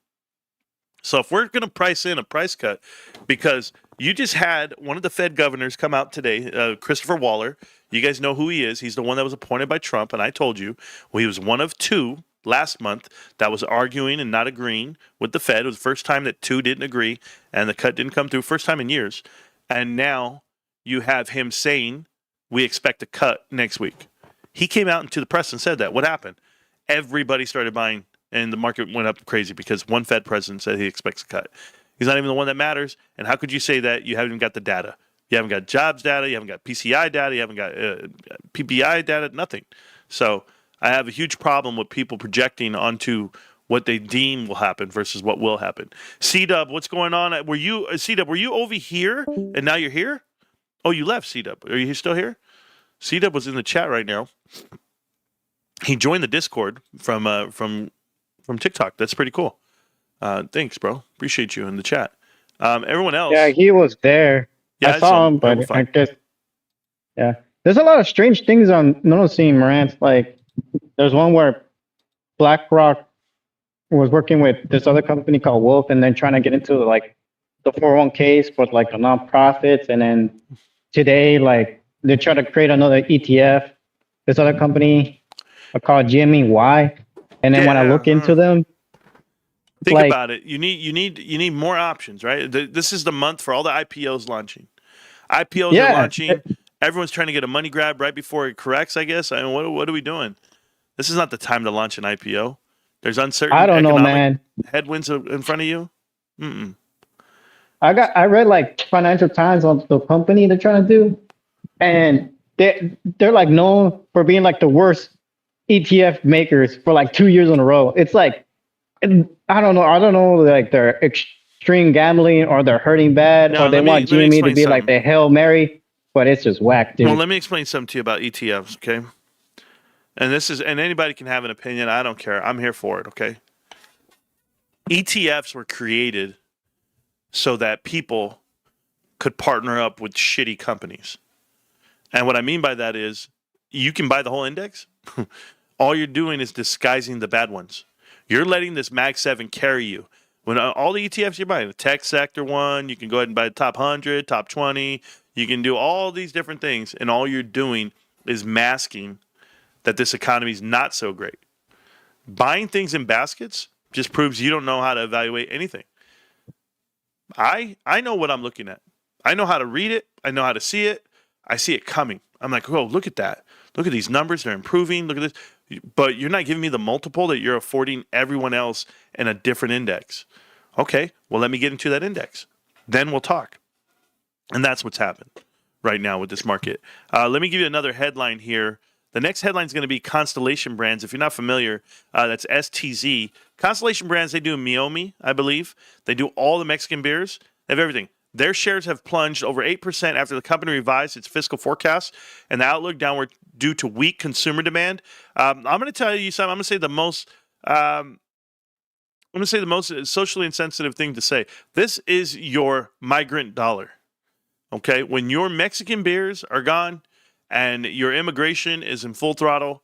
D: So if we're going to price in a price cut, because you just had one of the Fed governors come out today, Christopher Waller. You guys know who he is. He's the one that was appointed by Trump. And I told you, well, he was one of 2 last month that was arguing and not agreeing with the Fed. It was the first time that two didn't agree and the cut didn't come through. First time in years. And now you have him saying, we expect a cut next week. He came out into the press and said that. What happened? Everybody started buying and the market went up crazy because one Fed president said he expects a cut. He's not even the one that matters. And how could you say that? You haven't even got the data. You haven't got jobs data. You haven't got PCI data. You haven't got PPI data, nothing. So I have a huge problem with people projecting onto what they deem will happen versus what will happen. C-Dub, what's going on? Were you over here and now you're here? Oh, you left, C-Dub. Are you still here? C-Dub was in the chat right now. He joined the Discord from TikTok. That's pretty cool. Thanks, bro. Appreciate you in the chat. Everyone else.
G: Yeah, he was there.
D: Yeah,
G: I saw him, but I guess, yeah. There's a lot of strange things I'm noticing, Marantz. Like, there's one where BlackRock was working with this other company called Wolf, and then trying to get into like the 401ks for like the nonprofits. And then today, like, they try to create another ETF. This other company called GMEY. And then when I look into them,
D: think about it. You need more options, right? This is the month for all the IPOs launching. IPOs are launching. Everyone's trying to get a money grab right before it corrects, I guess. I mean, what are we doing? This is not the time to launch an IPO. There's uncertain
G: I don't know, man.
D: Headwinds in front of you.
G: I read like Financial Times on the company they're trying to do, and they're like known for being like the worst ETF makers for like 2 years in a row. It's like, I don't know, like they're extreme gambling or they're hurting bad, or they want GME to be something. Like the Hail Mary, but it's just whack, dude.
D: Well, let me explain something to you about ETFs, okay? And anybody can have an opinion. I don't care. I'm here for it, okay? ETFs were created so that people could partner up with shitty companies. And what I mean by that is you can buy the whole index. All you're doing is disguising the bad ones. You're letting this Mag 7 carry you. When all the ETFs you're buying, the tech sector one, you can go ahead and buy the top 100, top 20. You can do all these different things, and all you're doing is masking that this economy is not so great. Buying things in baskets just proves you don't know how to evaluate anything. I know what I'm looking at. I know how to read it. I know how to see it. I see it coming. I'm like, oh, look at that. Look at these numbers. They're improving. Look at this. But you're not giving me the multiple that you're affording everyone else in a different index. Okay, well, let me get into that index. Then we'll talk. And that's what's happened right now with this market. Let me give you another headline here. The next headline is going to be Constellation Brands. If you're not familiar, that's STZ. Constellation Brands, they do Meiomi, I believe. They do all the Mexican beers. They have everything. Their shares have plunged over 8% after the company revised its fiscal forecast and the outlook downward due to weak consumer demand. I'm going to tell you something. I'm going to say the most socially insensitive thing to say. This is your migrant dollar. Okay, when your Mexican beers are gone and your immigration is in full throttle,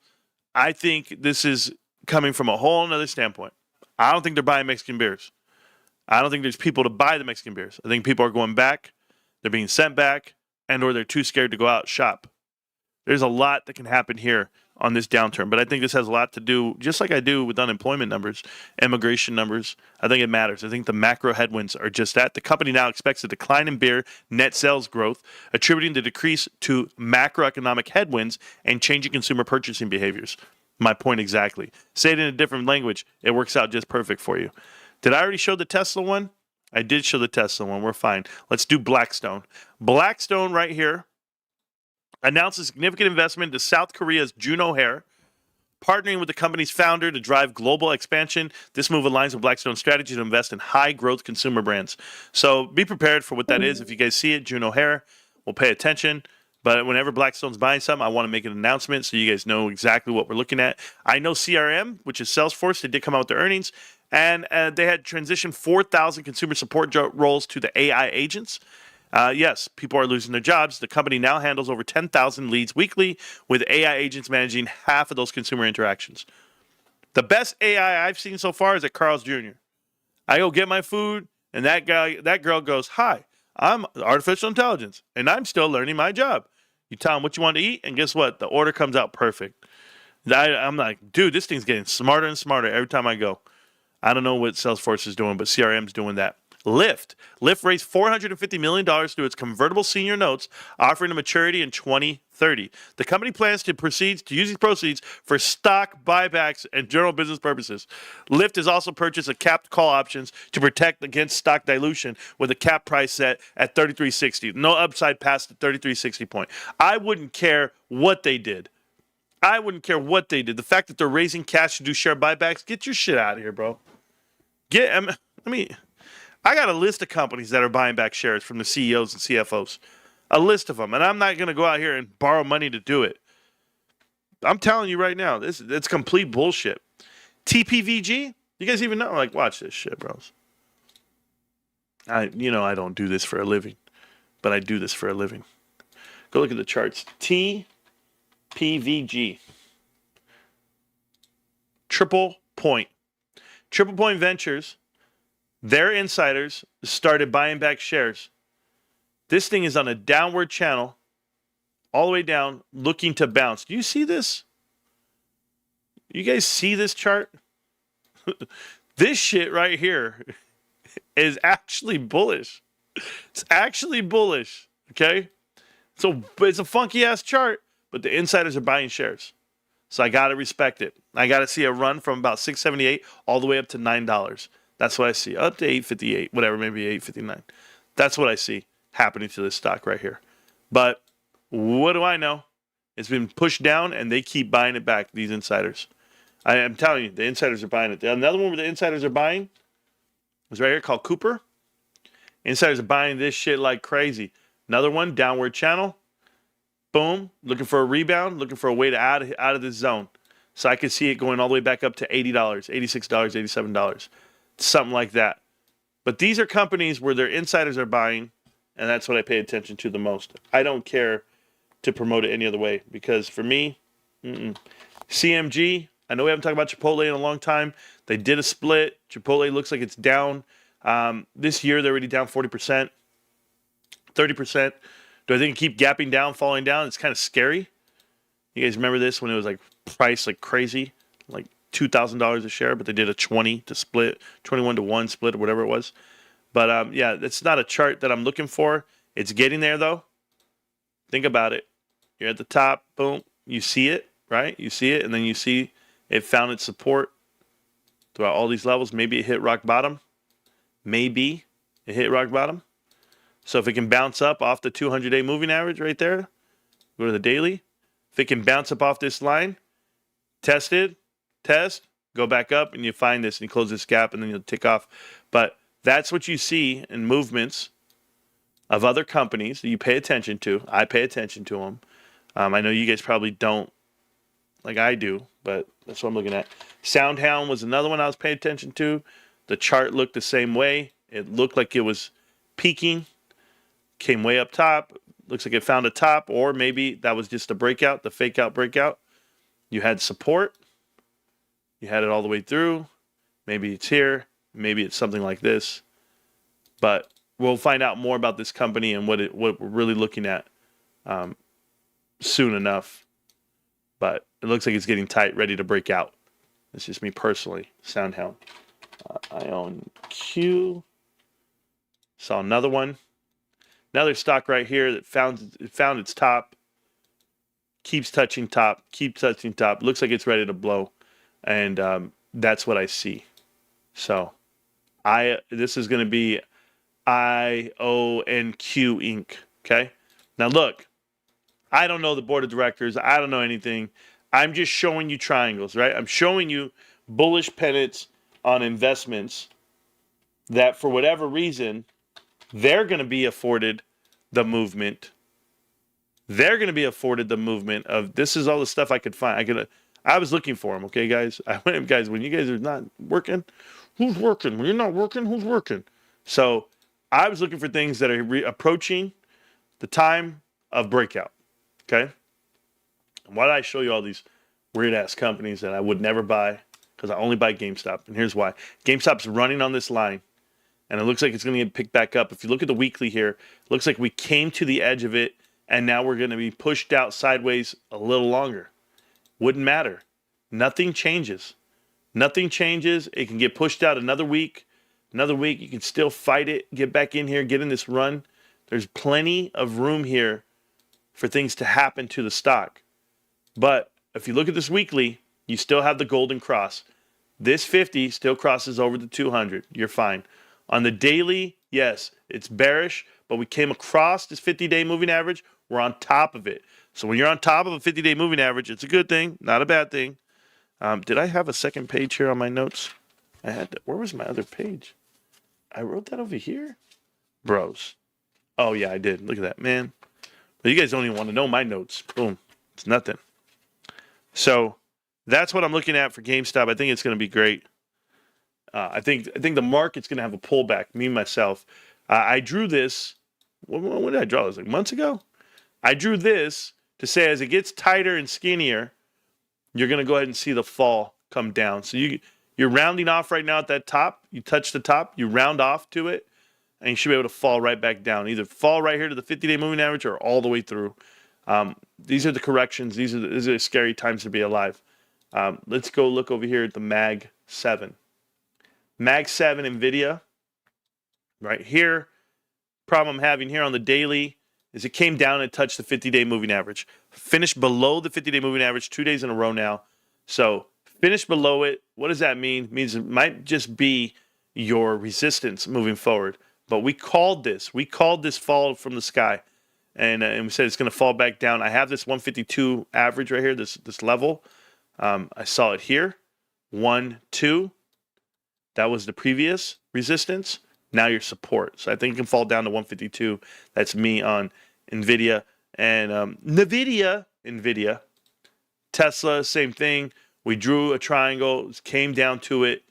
D: I think this is coming from a whole other standpoint. I don't think they're buying Mexican beers. I don't think there's people to buy the Mexican beers. I think people are going back, they're being sent back, and or they're too scared to go out shop. There's a lot that can happen here on this downturn, but I think this has a lot to do, just like I do with unemployment numbers, immigration numbers. I think it matters. I think the macro headwinds are just that. The company now expects a decline in beer net sales growth, attributing the decrease to macroeconomic headwinds and changing consumer purchasing behaviors. My point exactly. Say it in a different language. It works out just perfect for you. Did I already show the Tesla one? I did show the Tesla one. We're fine. Let's do Blackstone. Blackstone right here announced a significant investment into South Korea's Juno Hair, partnering with the company's founder to drive global expansion. This move aligns with Blackstone's strategy to invest in high-growth consumer brands. So be prepared for what that is. If you guys see it, Juno Hair, we'll pay attention. But whenever Blackstone's buying something, I want to make an announcement so you guys know exactly what we're looking at. I know CRM, which is Salesforce, they did come out with their earnings, and they had transitioned 4,000 consumer support roles to the AI agents. Yes, people are losing their jobs. The company now handles over 10,000 leads weekly, with AI agents managing half of those consumer interactions. The best AI I've seen so far is at Carl's Jr. I go get my food, and that girl goes, "Hi, I'm artificial intelligence, and I'm still learning my job." You tell them what you want to eat, and guess what? The order comes out perfect. I'm like, dude, this thing's getting smarter and smarter every time I go. I don't know what Salesforce is doing, but CRM's doing that. Lyft raised $450 million through its convertible senior notes, offering a maturity in 2030. The company plans to proceed to use these proceeds for stock buybacks and general business purposes. Lyft has also purchased a capped call options to protect against stock dilution with a cap price set at $33.60. No upside past the $33.60 point. I wouldn't care what they did. The fact that they're raising cash to do share buybacks, get your shit out of here, bro. I got a list of companies that are buying back shares from the CEOs and CFOs. A list of them. And I'm not going to go out here and borrow money to do it. I'm telling you right now, it's complete bullshit. TPVG? You guys even know? Like, watch this shit, bros. I don't do this for a living. But I do this for a living. Go look at the charts. TPVG. Triple Point Ventures, their insiders started buying back shares. This thing is on a downward channel, all the way down, looking to bounce. Do you see this? You guys see this chart? This shit right here is actually bullish. It's actually bullish, okay? So it's a funky ass chart, but the insiders are buying shares. So I got to respect it. I got to see a run from about $6.78 all the way up to $9. That's what I see. Up to $8.58, whatever, maybe $8.59. That's what I see happening to this stock right here. But what do I know? It's been pushed down, and they keep buying it back, these insiders. I am telling you, the insiders are buying it. Another one where the insiders are buying is right here called Cooper. Insiders are buying this shit like crazy. Another one, downward channel. Boom, looking for a rebound, looking for a way to out of this zone. So I could see it going all the way back up to $80, $86, $87, something like that. But these are companies where their insiders are buying, and that's what I pay attention to the most. I don't care to promote it any other way because for me, CMG, I know we haven't talked about Chipotle in a long time. They did a split. Chipotle looks like it's down. This year, they're already down 40%, 30%. Do I think it keep gapping down, falling down? It's kind of scary. You guys remember this when it was like priced like crazy, like $2,000 a share, but they did a 20 to split, 21 to 1 split or whatever it was. But yeah, it's not a chart that I'm looking for. It's getting there though. Think about it. You're at the top, boom, you see it, right? You see it, and then you see it found its support throughout all these levels. Maybe it hit rock bottom. Maybe it hit rock bottom. So if it can bounce up off the 200-day moving average right there, go to the daily. If it can bounce up off this line, test, go back up, and you find this, and you close this gap, and then you'll tick off. But that's what you see in movements of other companies that you pay attention to. I pay attention to them. I know you guys probably don't like I do, but that's what I'm looking at. Soundhound was another one I was paying attention to. The chart looked the same way. It looked like it was peaking. Came way up top. Looks like it found a top, or maybe that was just a breakout, the fake out breakout. You had support. You had it all the way through. Maybe it's here. Maybe it's something like this. But we'll find out more about this company and what we're really looking at soon enough. But it looks like it's getting tight, ready to break out. That's just me personally. Soundhound. I own Q. Saw another one. Another stock right here that found its top. Keeps touching top. Looks like it's ready to blow. And that's what I see. So this is going to be IONQ Inc. Okay? Now look, I don't know the board of directors. I don't know anything. I'm just showing you triangles, right? I'm showing you bullish pennants on investments that for whatever reason, they're going to be afforded the movement. They're going to be afforded the movement of this is all the stuff I could find. I was looking for them, okay, guys? I went, guys, when you guys are not working, who's working? When you're not working, who's working? So I was looking for things that are approaching the time of breakout, okay? And why did I show you all these weird-ass companies that I would never buy? Because I only buy GameStop, and here's why. GameStop's running on this line. And it looks like it's going to get picked back up. If you look at the weekly here, it looks like we came to the edge of it, and now we're going to be pushed out sideways a little longer. Wouldn't matter. Nothing changes. Nothing changes. It can get pushed out another week. Another week, you can still fight it, get back in here, get in this run. There's plenty of room here for things to happen to the stock. But if you look at this weekly, you still have the golden cross. This 50 still crosses over the 200. You're fine. On the daily, yes, it's bearish, but we came across this 50-day moving average. We're on top of it. So when you're on top of a 50-day moving average, it's a good thing, not a bad thing. Did I have a second page here on my notes? Where was my other page? I wrote that over here? Bros. Oh, yeah, I did. Look at that, man. But you guys don't even want to know my notes. Boom. It's nothing. So that's what I'm looking at for GameStop. I think it's going to be great. I think the market's going to have a pullback, me, myself. I drew this. When did I draw this? Like months ago? I drew this to say as it gets tighter and skinnier, you're going to go ahead and see the fall come down. So you're rounding off right now at that top. You touch the top, you round off to it, and you should be able to fall right back down. Either fall right here to the 50-day moving average or all the way through. These are the corrections. These are scary times to be alive. Let's go look over here at the Mag 7. Mag 7 NVIDIA. Right here. Problem I'm having here on the daily is it came down and touched the 50-day moving average. Finished below the 50-day moving average 2 days in a row now. So finish below it. What does that mean? It means it might just be your resistance moving forward. But we called this. We called this fall from the sky. And we said it's going to fall back down. I have this 152 average right here, this level. I saw it here. 1, 2. That was the previous resistance. Now your support. So I think it can fall down to 152. That's me on NVIDIA. And NVIDIA. Tesla, same thing. We drew a triangle, came down to it.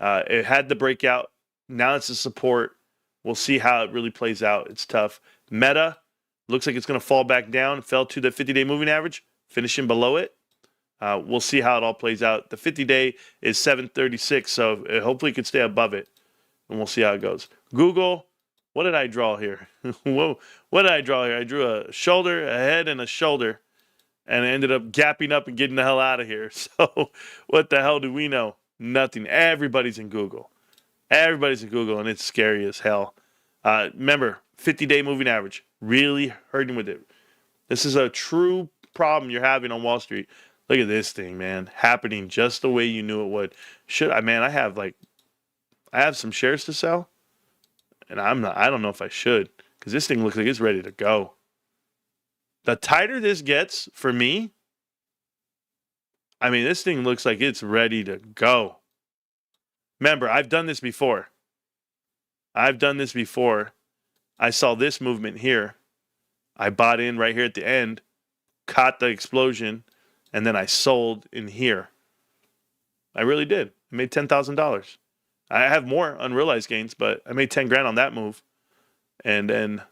D: It had the breakout. Now it's a support. We'll see how it really plays out. It's tough. Meta, looks like it's going to fall back down. Fell to the 50-day moving average, finishing below it. We'll see how it all plays out. The 50-day is 736, so hopefully it could stay above it. And we'll see how it goes. Google, what did I draw here? Whoa, what did I draw here? I drew a shoulder, a head, and a shoulder, and I ended up gapping up and getting the hell out of here. So what the hell do we know? Nothing. Everybody's in Google. Everybody's in Google, and it's scary as hell. Remember, 50-day moving average. Really hurting with it. This is a true problem you're having on Wall Street. Look at this thing, man. Happening just the way you knew it would. I have some shares to sell, and I don't know if I should, because this thing looks like it's ready to go. The tighter this gets for me, this thing looks like it's ready to go. Remember, I've done this before. I saw this movement here. I bought in right here at the end, caught the explosion, and then I sold in here. I really did. I made $10,000. I have more unrealized gains, but I made 10 grand on that move. And then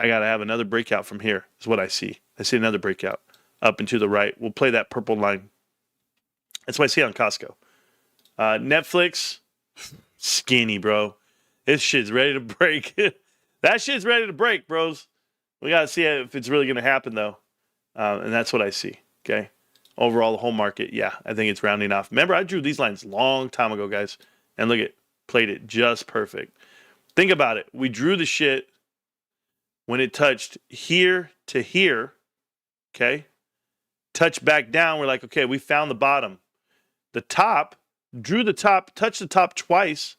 D: I got to have another breakout from here is what I see. I see another breakout up and to the right. We'll play that purple line. That's what I see on Costco. Netflix, skinny, bro. This shit's ready to break. That shit's ready to break, bros. We got to see if it's really going to happen, though. And that's what I see, okay? Overall, the whole market, yeah, I think it's rounding off. Remember, I drew these lines a long time ago, guys. And look at, played it just perfect. Think about it. We drew the shit when it touched here to here, okay? Touched back down. We're like, okay, we found the bottom. The top, drew the top, touched the top twice.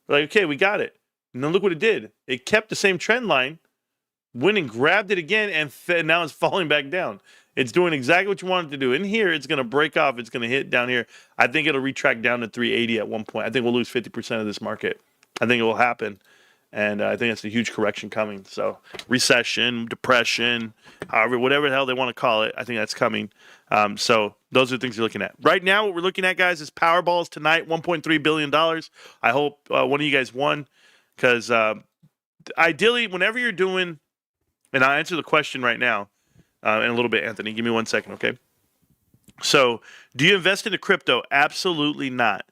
D: We're like, okay, we got it. And then look what it did. It kept the same trend line, went and grabbed it again, and now it's falling back down. It's doing exactly what you want it to do. In here, it's going to break off. It's going to hit down here. I think it'll retract down to 380 at one point. I think we'll lose 50% of this market. I think it will happen. And I think that's a huge correction coming. So recession, depression, however, whatever the hell they want to call it, I think that's coming. So those are the things you're looking at. Right now, what we're looking at, guys, is Powerballs tonight, $1.3 billion. I hope one of you guys won. Because ideally, whenever you're doing, and I'll answer the question right now in a little bit, Anthony. Give me 1 second, okay? So, do you invest into crypto? Absolutely not.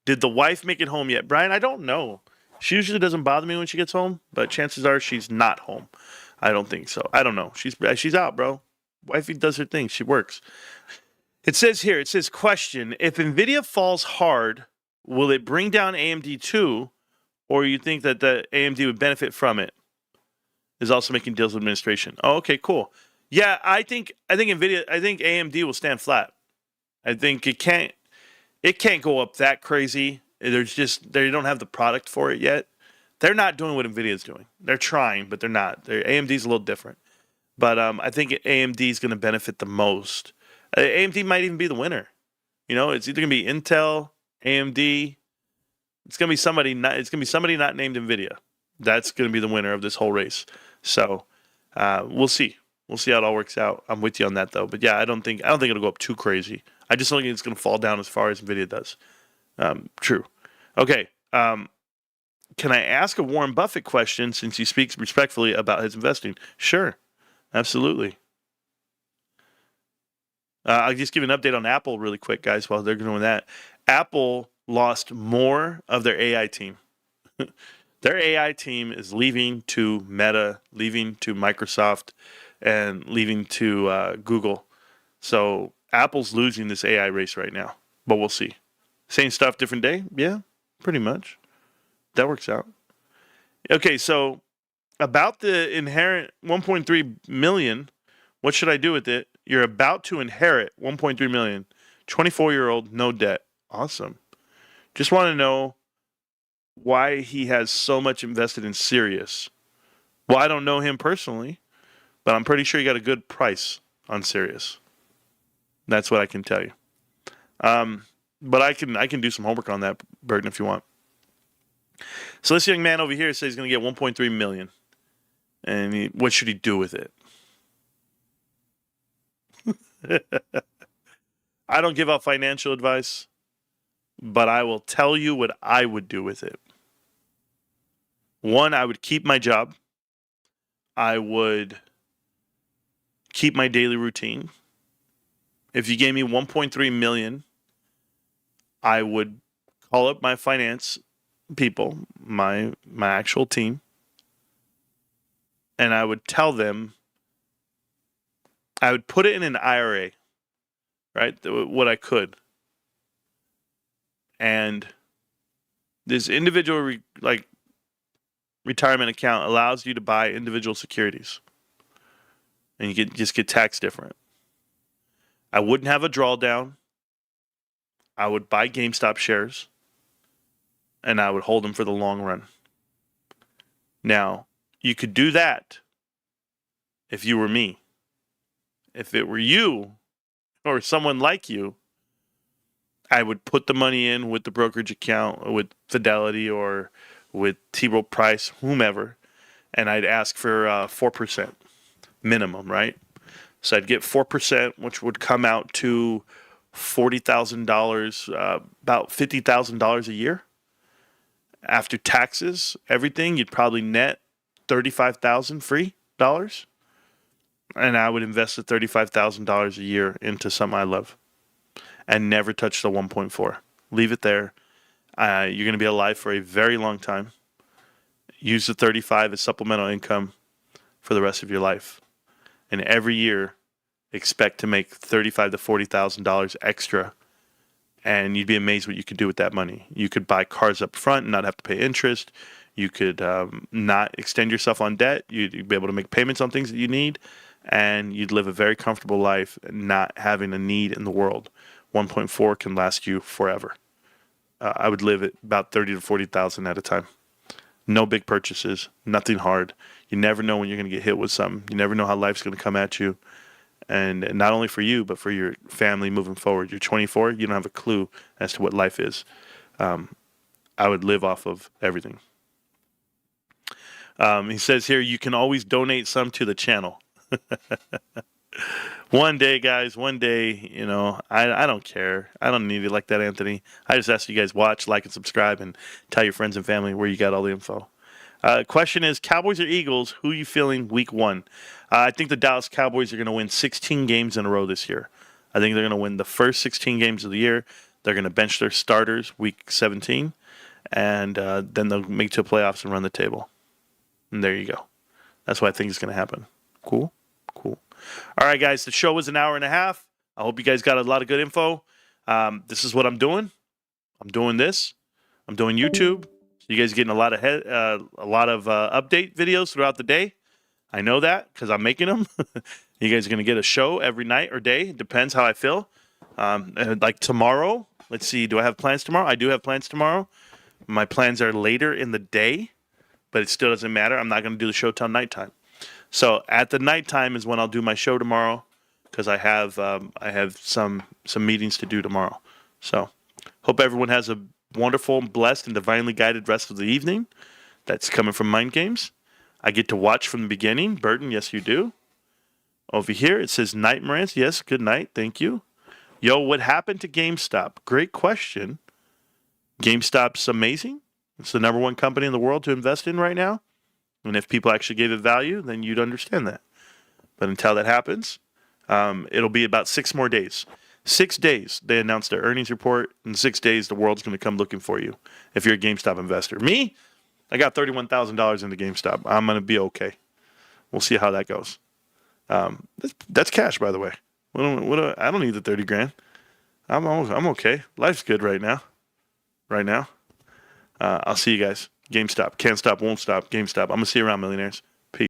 D: Did the wife make it home yet? Brian, I don't know. She usually doesn't bother me when she gets home, but chances are she's not home. I don't think so. I don't know. She's out, bro. Wifey does her thing. She works. It says here, question, if NVIDIA falls hard, will it bring down AMD too, or you think that the AMD would benefit from it? Is also making deals with administration. Oh, okay, cool. Yeah, I think AMD will stand flat. I think it can't go up that crazy. They don't have the product for it yet. They're not doing what NVIDIA's doing. They're trying, but they're not. AMD's a little different. But I think AMD is going to benefit the most. AMD might even be the winner. It's either going to be Intel, AMD. It's going to be somebody not named NVIDIA. That's going to be the winner of this whole race. So we'll see. We'll see how it all works out. I'm with you on that though. But yeah, I don't think it'll go up too crazy. I just don't think it's going to fall down as far as NVIDIA does. True. Okay. Can I ask a Warren Buffett question since he speaks respectfully about his investing? Sure. Absolutely. I'll just give an update on Apple really quick, guys, while they're doing that. Apple lost more of their AI team. Their AI team is leaving to Meta, leaving to Microsoft, and leaving to Google. So Apple's losing this AI race right now, but we'll see. Same stuff, different day? Yeah, pretty much. That works out. Okay, so about the inherent 1.3 million, what should I do with it? You're about to inherit 1.3 million. 24-year-old, no debt. Awesome. Just want to know why he has so much invested in Sirius. Well, I don't know him personally, but I'm pretty sure he got a good price on Sirius. That's what I can tell you. But I can do some homework on that, Burton, if you want. So this young man over here says he's going to get 1.3 million. And what should he do with it? I don't give out financial advice, but I will tell you what I would do with it. One, I would keep my job. I would keep my daily routine. If you gave me 1.3 million, I would call up my finance people, my actual team, and I would tell them, I would put it in an IRA, right? What I could. And this individual retirement account allows you to buy individual securities. And you just get taxed different. I wouldn't have a drawdown. I would buy GameStop shares. And I would hold them for the long run. Now, you could do that if you were me. If it were you or someone like you, I would put the money in with the brokerage account or with Fidelity or with T. Rowe Price, whomever, and I'd ask for 4% minimum, right? So I'd get 4%, which would come out to $40,000, about $50,000 a year. After taxes, everything, you'd probably net $35,000 free dollars. And I would invest the $35,000 a year into something I love and never touch the 1.4. Leave it there. You're going to be alive for a very long time. Use the 35 as supplemental income for the rest of your life. And every year, expect to make $35,000 to $40,000 extra. And you'd be amazed what you could do with that money. You could buy cars up front and not have to pay interest. You could not extend yourself on debt. You'd be able to make payments on things that you need. And you'd live a very comfortable life, not having a need in the world. 1.4 can last you forever. I would live at about 30 to 40,000 at a time. No big purchases, nothing hard. You never know when you're going to get hit with something. You never know how life's going to come at you. And not only for you, but for your family moving forward. You're 24, you don't have a clue as to what life is. I would live off of everything. He says here, you can always donate some to the channel. One day, guys, one day, I don't care. I don't need it like that, Anthony. I just ask you guys watch, like, and subscribe, and tell your friends and family where you got all the info. Question is, Cowboys or Eagles, who are you feeling week one? I think the Dallas Cowboys are going to win 16 games in a row this year. I think they're going to win the first 16 games of the year. They're going to bench their starters week 17, and then they'll make it to the playoffs and run the table. And there you go. That's what I think is going to happen. Cool? Cool. All right, guys, the show was an hour and a half. I hope you guys got a lot of good info. This is what I'm doing. I'm doing this. I'm doing YouTube. You guys are getting a lot of update videos throughout the day. I know that because I'm making them. You guys are going to get a show every night or day. It depends how I feel. Like tomorrow, let's see. Do I have plans tomorrow? I do have plans tomorrow. My plans are later in the day, but it still doesn't matter. I'm not going to do the show till nighttime. So at the nighttime is when I'll do my show tomorrow because I have some meetings to do tomorrow. So hope everyone has a wonderful, blessed, and divinely guided rest of the evening. That's coming from Mind Games. I get to watch from the beginning. Burton, yes, you do. Over here, it says night, Marantz. Yes, good night. Thank you. Yo, what happened to GameStop? Great question. GameStop's amazing. It's the number one company in the world to invest in right now. And if people actually gave it value, then you'd understand that. But until that happens, it'll be about 6 more days. 6 days, they announced their earnings report. In 6 days, the world's going to come looking for you if you're a GameStop investor. Me, I got $31,000 into GameStop. I'm going to be okay. We'll see how that goes. That's cash, by the way. I don't need the 30 grand. I'm okay. Life's good right now. I'll see you guys. GameStop. Can't stop, won't stop. GameStop. I'm going to see you around, millionaires.